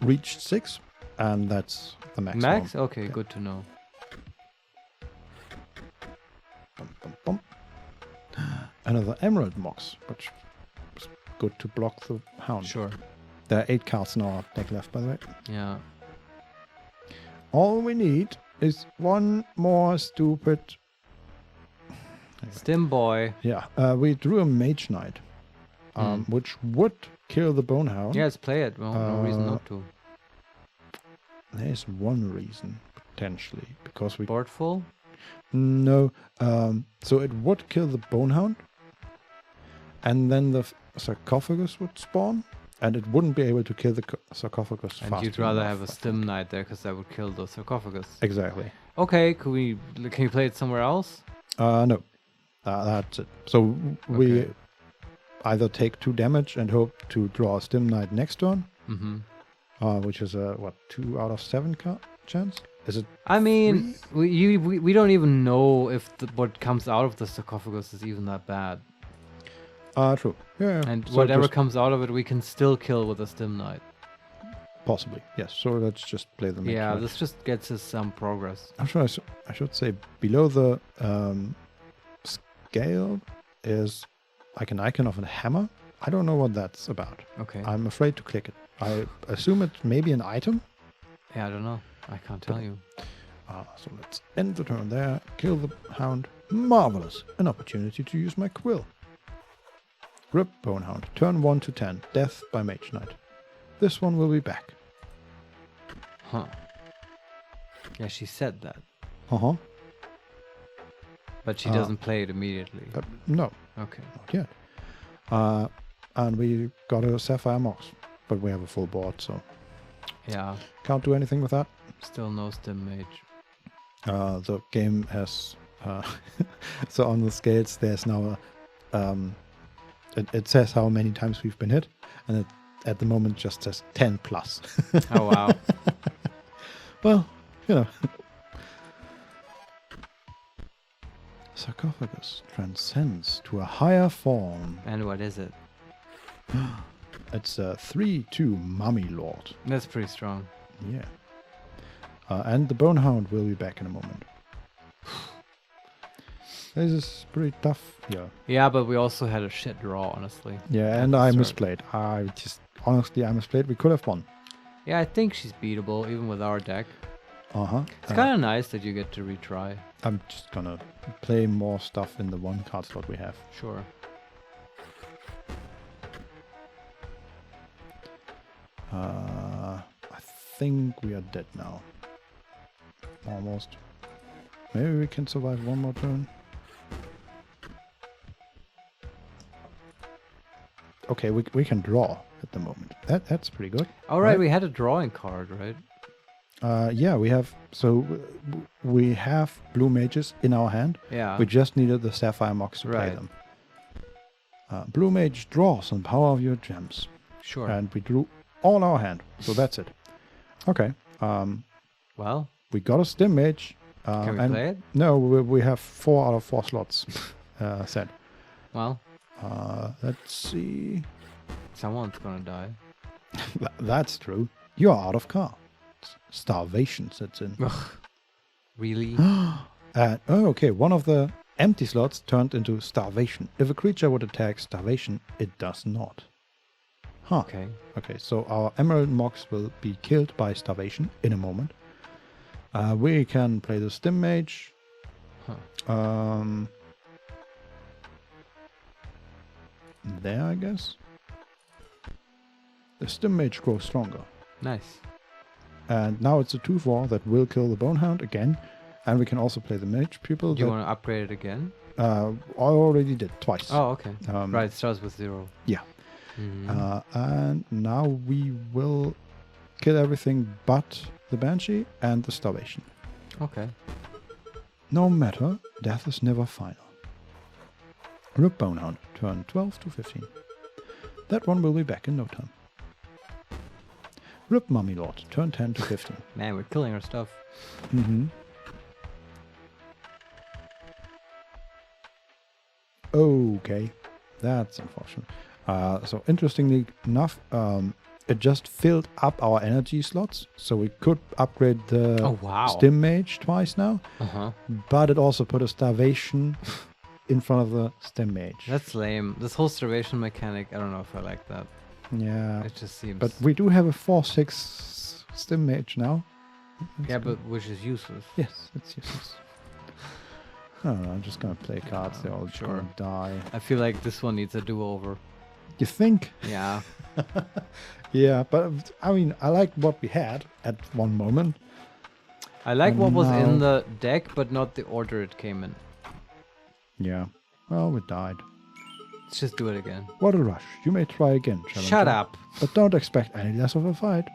reached 6, and that's the maximum. Max? Okay, good to know. Bum, bum, bum. Another Emerald Mox, which is good to block the Hound. Sure. There are 8 cards in our deck left, by the way. Yeah. All we need is 1 more stupid... Stim Boy. Yeah. We drew a Mage Knight, which would kill the Bonehound. Yes, play it. Well, no reason not to. There's 1 reason, potentially, because we... Board full? No. So it would kill the Bonehound, and then the sarcophagus would spawn, and it wouldn't be able to kill the sarcophagus And fast you'd rather enough, have a Stim Knight there, because that would kill the sarcophagus. Exactly. Okay, can you play it somewhere else? No. That's it. So we either take 2 damage and hope to draw a Stim Knight next turn, which is a 2 out of 7 chance. Is it? I mean, we don't even know if what comes out of the sarcophagus is even that bad. True. Yeah. And so whatever comes out of it, we can still kill with a Stim Knight. Possibly, yes. So let's just play the Mage Knight. This just gets us some progress. I'm sure I should say below the scale is like an icon of a hammer. I don't know what that's about. Okay. I'm afraid to click it. I assume it may be an item. Yeah, I don't know. I can't tell you. So let's end the turn there. Kill the hound. Marvelous. An opportunity to use my quill. Rip Bonehound. Turn 1 to 10. Death by Mage Knight. This one will be back. Huh. Yeah, she said that. Uh-huh. But she doesn't play it immediately. No. Okay. Not yet. And we got a Sapphire Mox. But we have a full board, so... Yeah. Can't do anything with that. Still no stim mage. The game has... so on the scales, there's now a... It says how many times we've been hit. And it at the moment just says 10 plus. Oh, wow. Well, you know. Sarcophagus transcends to a higher form. And what is it? It's a 3/2 Mummy Lord. That's pretty strong. Yeah. And the Bonehound will be back in a moment. This is pretty tough. Yeah, but we also had a shit draw, honestly. Yeah, and I misplayed. Honestly, I misplayed. We could have won. Yeah, I think she's beatable, even with our deck. Uh-huh. It's kind of nice that you get to retry. I'm just gonna play more stuff in the one card slot we have. Sure. I think we are dead now. Almost. Maybe we can survive one more turn. Okay, we can draw at the moment. That's pretty good. All right, we had a drawing card, right? Yeah, we have. So we have blue mages in our hand. Yeah. We just needed the Sapphire Mox to play them. Blue mage draws on power of your gems. Sure. And we drew all our hand, so that's it. Okay. Well, we got a stim mage. can we play it? No, we have 4 out of 4 slots set. Well, let's see. Someone's gonna die. That's true. You are out of cards. Starvation sets in. Ugh. Really? Okay. One of the empty slots turned into starvation. If a creature would attack starvation, it does not. Huh. Okay. Okay, so our Emerald Mox will be killed by starvation in a moment. We can play the Stim Mage. Huh. There, I guess. The Stim Mage grows stronger. Nice. And now it's a 2/4 that will kill the Bonehound again. And we can also play the Mage Pupil. Do you want to upgrade it again? I already did twice. Oh, okay. Right, it starts with 0. Yeah. Mm-hmm. And now we will kill everything but the Banshee and the Starvation. Okay. No matter, death is never final. Rip Bonehound, turn 12 to 15. That one will be back in no time. Rip Mummy Lord, turn 10 to 15. Man, we're killing our stuff. Mm-hmm. Okay, that's unfortunate. So interestingly enough, it just filled up our energy slots, so we could upgrade the Stim Mage twice now. But it also put a Starvation in front of the Stim Mage. That's lame. This whole starvation mechanic, I don't know if I like that. Yeah. It just seems... But we do have a 4/6 Stim Mage now. That's but which is useless. Yes, it's useless. I don't know, I'm just gonna play cards, they're all gonna die. I feel like this one needs a do-over. You think? Yeah. Yeah, but I mean, I like what we had at one moment. I like what was in the deck, but not the order it came in. Yeah. Well, we died. Let's just do it again. What a rush. You may try again, Challenger. Shut up. But don't expect any less of a fight.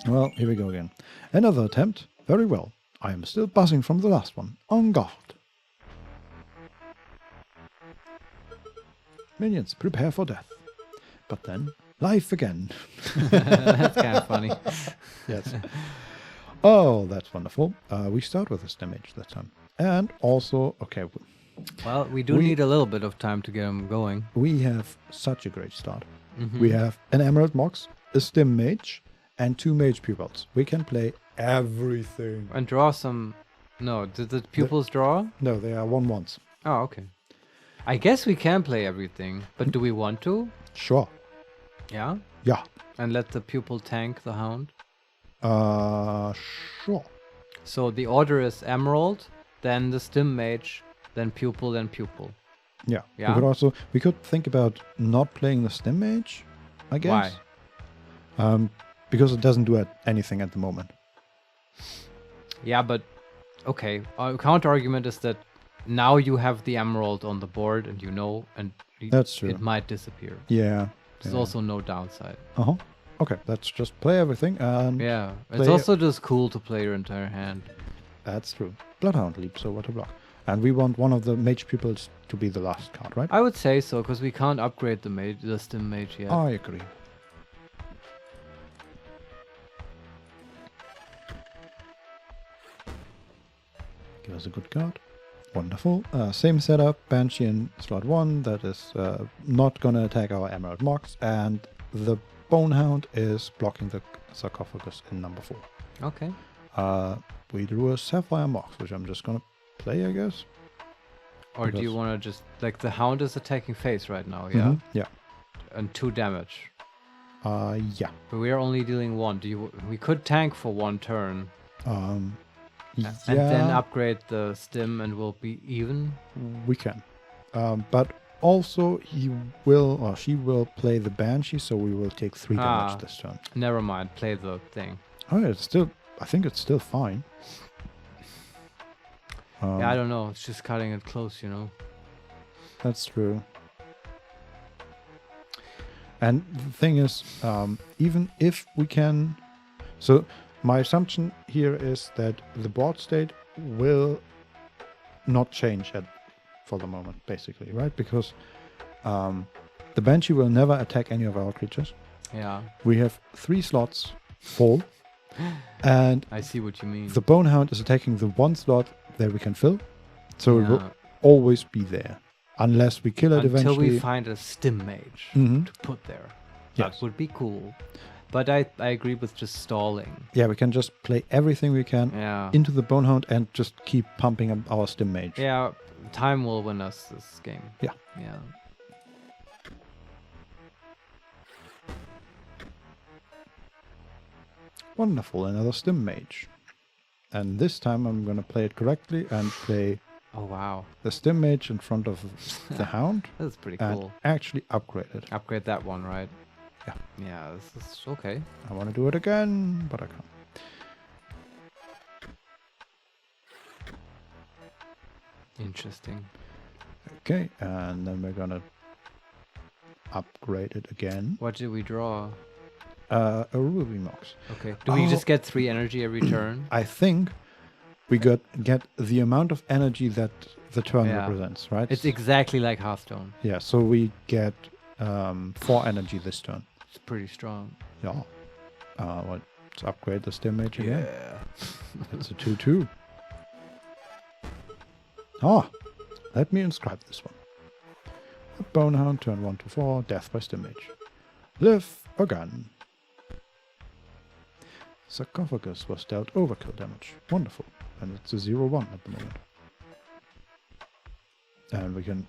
Well, here we go again. Another attempt. Very well. I am still buzzing from the last one. En garde. Minions, prepare for death. But then, life again. That's kind of funny. Yes. Oh, that's wonderful. We start with this damage that time. And also, okay. Well, we need a little bit of time to get them going. We have such a great start. We have an Emerald Mox, a Stim Mage, and 2 Mage Pupils. We can play everything. And draw some... No, did the pupils draw? No, they are 1/1s. Oh, okay. I guess we can play everything, but do we want to? Sure. Yeah? Yeah. And let the pupil tank the hound? Sure. So the order is Emerald, then the Stim Mage, then Pupil, then Pupil. Yeah. Yeah? We could think about not playing the Stim Mage, I guess. Why? Because it doesn't do anything at the moment. Yeah, but okay. Our counter argument is that now you have the Emerald on the board, and That's true. It might disappear. Yeah. There's also no downside. Uh-huh. Okay, let's just play everything and... Yeah, it's also just cool to play your entire hand. That's true. Bloodhound leaps over to block. And we want one of the mage pupils to be the last card, right? I would say so, because we can't upgrade the Stim Mage yet. I agree. Give us a good card. Wonderful. Same setup, Banshee in slot 1. That is not going to attack our Emerald Mox. And the Bonehound is blocking the sarcophagus in number 4. Okay. We drew a Sapphire Mox, which I'm just going to play, I guess. Or do you want to just... Like, the Hound is attacking face right now, yeah? Yeah. And 2 damage. Yeah. But we are only dealing 1. We could tank for 1 turn. Yeah. And then upgrade the Stim and we'll be even? We can. But also he will or she will play the Banshee, so we will take 3 damage this turn. Never mind, play the thing. Oh, I think it's still fine. Yeah, I don't know. It's just cutting it close, That's true. And the thing is, even if we can... So my assumption here is that the board state will not change for the moment, basically, right? Because the Banshee will never attack any of our creatures. Yeah. We have 3 slots full. And I see what you mean. the Bonehound is attacking the 1 slot that we can fill. So it will always be there. Unless we kill it eventually. Until we find a Stim Mage to put there. That would be cool. But I agree with just stalling. Yeah, we can just play everything we can into the Bonehound and just keep pumping up our Stim Mage. Yeah, time will win us this game. Yeah. Yeah. Wonderful, another Stim Mage. And this time I'm going to play it correctly and play the Stim Mage in front of the Hound. That's pretty cool. And actually upgrade it. Upgrade that one, right? Yeah. Yeah, this is okay. I want to do it again, but I can't. Interesting. Okay, and then we're going to upgrade it again. What did we draw? A Ruby Mox. Okay. Do we just get 3 energy every turn? I think we get the amount of energy that the turn represents, right? It's exactly like Hearthstone. Yeah, so we get 4 energy this turn. It's pretty strong. Yeah. Let's upgrade the Stim Mage again. Yeah. It's a 2/2. Let me inscribe this one. A Bonehound, turn 1 to 4, death by Stim Mage. Live again. Sarcophagus was dealt overkill damage. Wonderful. And it's a 0/1 at the moment. And we can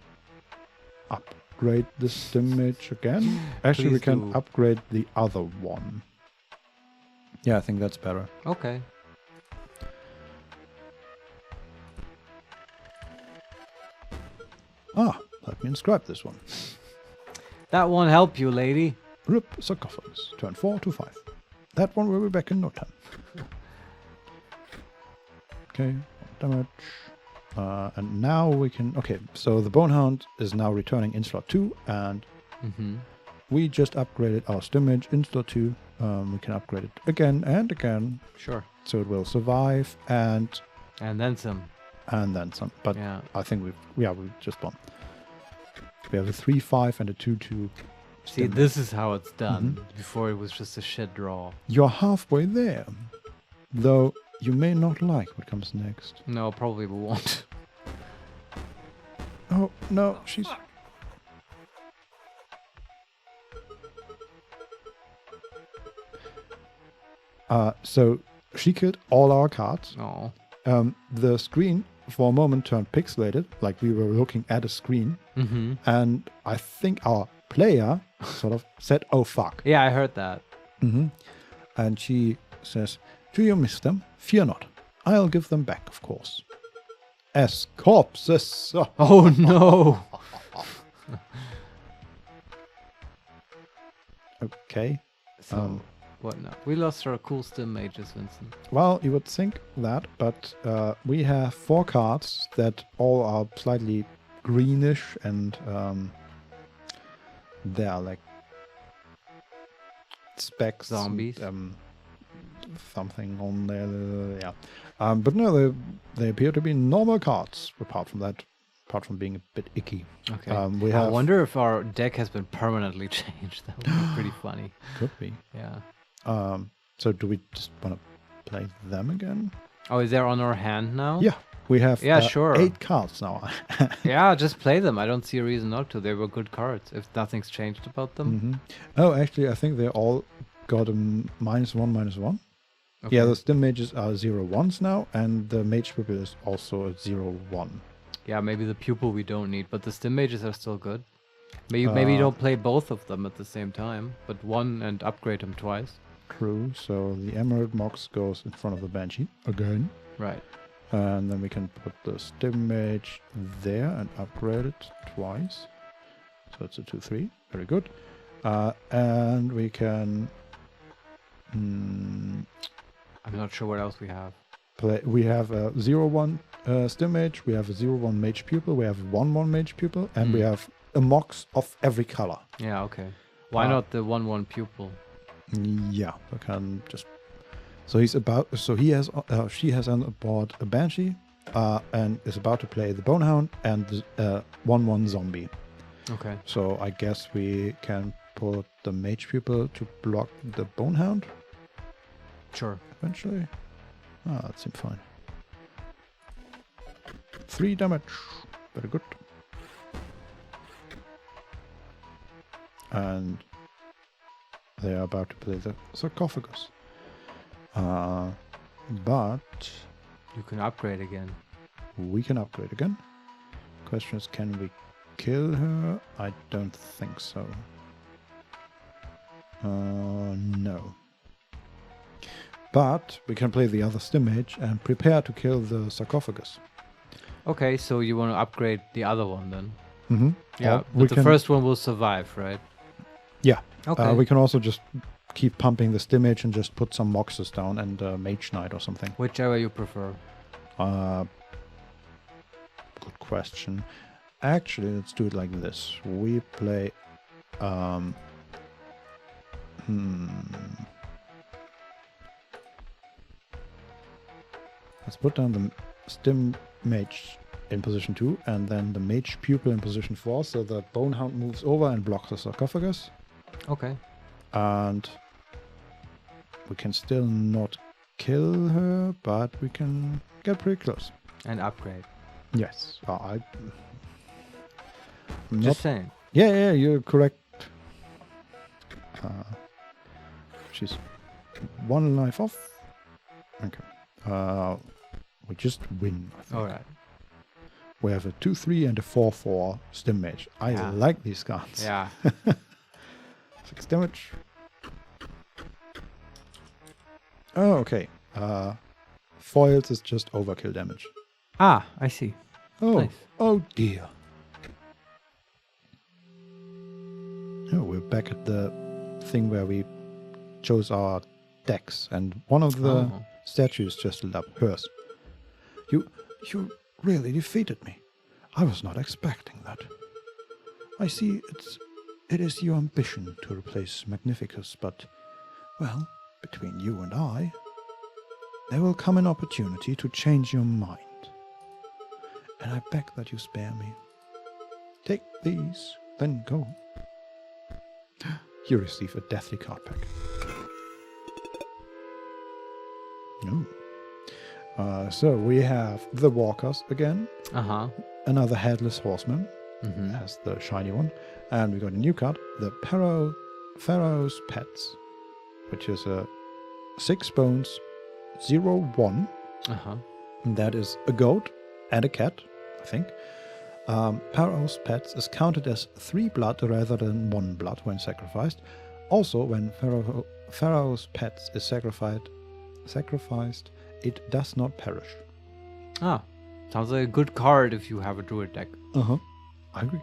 upgrade the Stim Mage again. Actually, we can upgrade the other one. Yeah, I think that's better. Okay. Let me inscribe this one. That won't help you, lady. Rip Sarcophagus. Turn 4 to 5. That one will be back in no time. Okay, damage. And now we can... Okay, so the Bonehound is now returning in slot 2, and we just upgraded our Stim Mage in slot 2. We can upgrade it again and again. Sure. So it will survive, and then some. And then some. But I think we've just won. We have a 3/5 and a 2/2. See, this is how it's done. Before it was just a shit draw. You're halfway there. Though you may not like what comes next. No, probably we won't. Oh, no, she's... So she killed all our cards. Oh. The screen for a moment turned pixelated, like we were looking at a screen. And I think our player sort of said, "Oh fuck." Yeah, I heard that. And she says, "Do you miss them? Fear not. I'll give them back, of course. As corpses. Oh no! Okay. So, what now? We lost our cool stim mages, Vincent. Well, you would think that, but we have 4 cards that all are slightly greenish, and they are like specks. Zombies. And, something on there, yeah. But no, they appear to be normal cards, apart from being a bit icky. Okay. I wonder if our deck has been permanently changed. That would be pretty funny. Could be. Yeah. So do we just want to play them again? Oh, is there on our hand now? Yeah. We have sure. 8 cards now. Yeah, just play them. I don't see a reason not to. They were good cards, if nothing's changed about them. Mm-hmm. Oh, actually, I think they all got a -1/-1. Okay. Yeah, the stim mages are 0/1s now, and the mage pupil is also a 0/1. Yeah, maybe the pupil we don't need, but the stim mages are still good. Maybe you don't play both of them at the same time, but one and upgrade them twice. True. So the Emerald Mox goes in front of the Banshee again. Right. And then we can put the stim mage there and upgrade it twice. So it's a 2/3. Very good. And we can I'm not sure what else we have. We have a 0/1 stim mage, we have a 0/1 mage pupil, we have 1/1 mage pupil, and we have a mox of every color. Yeah, okay. Why not the 1/1 pupil? Yeah, we can just. So she has on board a Banshee, and is about to play the Bonehound and the 1/1 zombie. Okay. So I guess we can put the mage pupil to block the Bonehound. Sure. Eventually. That seemed fine. 3 damage. Very good. And they are about to play the sarcophagus. But you can upgrade again. We can upgrade again. Question is, can we kill her? I don't think so. No. But we can play the other stim mage and prepare to kill the sarcophagus. Okay, so you want to upgrade the other one then? Mm-hmm. Yeah, but the first one will survive, right? Yeah. Okay. We can also just keep pumping the stim mage and just put some moxes down and mage knight or something. Whichever you prefer. Good question. Actually, let's do it like this. We play... Let's put down the stim mage in position 2 and then the mage pupil in position 4 so the Bonehound moves over and blocks the sarcophagus. Okay. And we can still not kill her, but we can get pretty close. And upgrade. Yes. Just saying. Yeah, you're correct. She's 1 life off. Okay. We just win, I think. Alright. We have a 2/3 and a 4/4 stim mage. I like these cards. Yeah. 6 damage. Oh, okay. Foils is just overkill damage. Ah, I see. Oh, nice. Oh dear. Oh, we're back at the thing where we chose our decks, and one of the statues just lit up. Hers. You really defeated me. I was not expecting that. I see it is your ambition to replace Magnificus, but, well, between you and I, there will come an opportunity to change your mind. And I beg that you spare me. Take these, then go. You receive a deathly card pack. No. So we have the Walkers again. Another Headless Horseman. As the shiny one. And we got a new card, the Pharaoh's Pets, which is a 6 bones, 0/1. And that is a goat and a cat, I think. Pharaoh's Pets is counted as 3 blood rather than 1 blood when sacrificed. Also, when Pharaoh's Pets is sacrificed, it does not perish. Ah, sounds like a good card if you have a druid deck. I agree.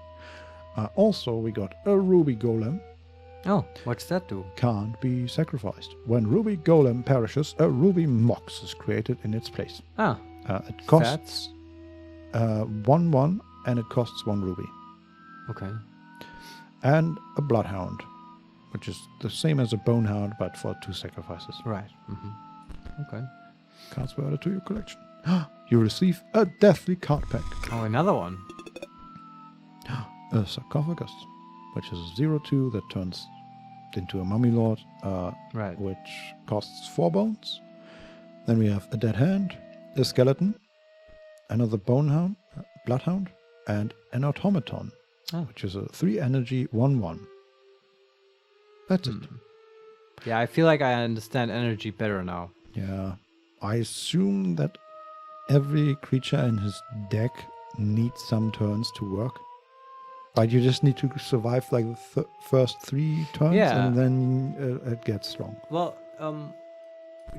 Also, we got a ruby golem. Oh, what's that do? Can't be sacrificed. When ruby golem perishes, a ruby mox is created in its place. Ah, it costs 1/1 and it costs 1 ruby. Okay. And a bloodhound, which is the same as a bonehound but for 2 sacrifices. Right. Okay. Cards were added to your collection. You receive a deathly card pack. Oh, another one. A sarcophagus, which is a 0/2 that turns into a mummy lord, Right. which costs 4 bones. Then we have a dead hand, a skeleton, another bonehound, bloodhound, and an automaton, which is a 3 energy 1/1. That's it. Yeah, I feel like I understand energy better now. Yeah, I assume that every creature in his deck needs some turns to work. Like you just need to survive like the first 3 turns, and then it gets strong. Well,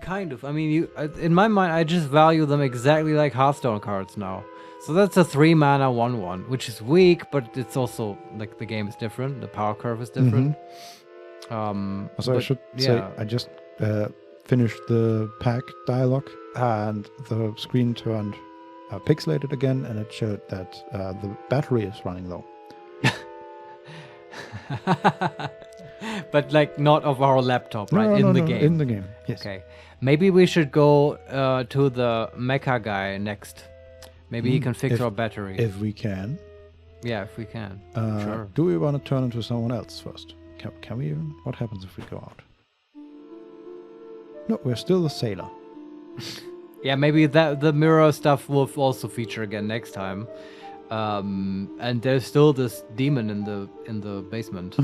kind of. I mean, in my mind, I just value them exactly like Hearthstone cards now. So that's a 3 mana 1/1, which is weak, but it's also like the game is different. The power curve is different. So I should say I just finished the pack dialogue, and the screen turned pixelated again, and it showed that the battery is running low. But like not of our laptop, right? No, the game. In the game, yes. Okay. Maybe we should go to the mecha guy next. Maybe he can fix our battery. If we can. Yeah, if we can. Sure. Do we want to turn into someone else first? Can we even? What happens if we go out? No, we're still the sailor. Yeah, maybe the mirror stuff will also feature again next time. And there's still this demon in the basement.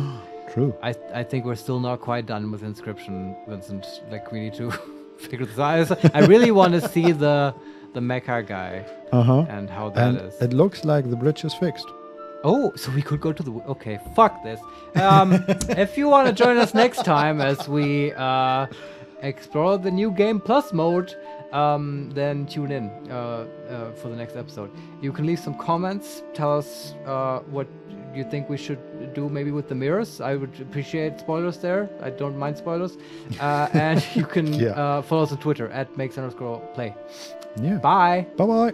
True. I think we're still not quite done with Inscryption, Vincent. Like we need to figure this out. I really want to see the mecha guy and how that is. It looks like the bridge is fixed. Oh, so we could go to the... Okay, fuck this. If you want to join us next time as we explore the new Game Plus mode, then tune in for the next episode. You can leave some comments. Tell us what you think we should do maybe with the mirrors. I would appreciate spoilers there. I don't mind spoilers. And you can follow us on Twitter at @makes_play. Yeah. Bye. Bye-bye.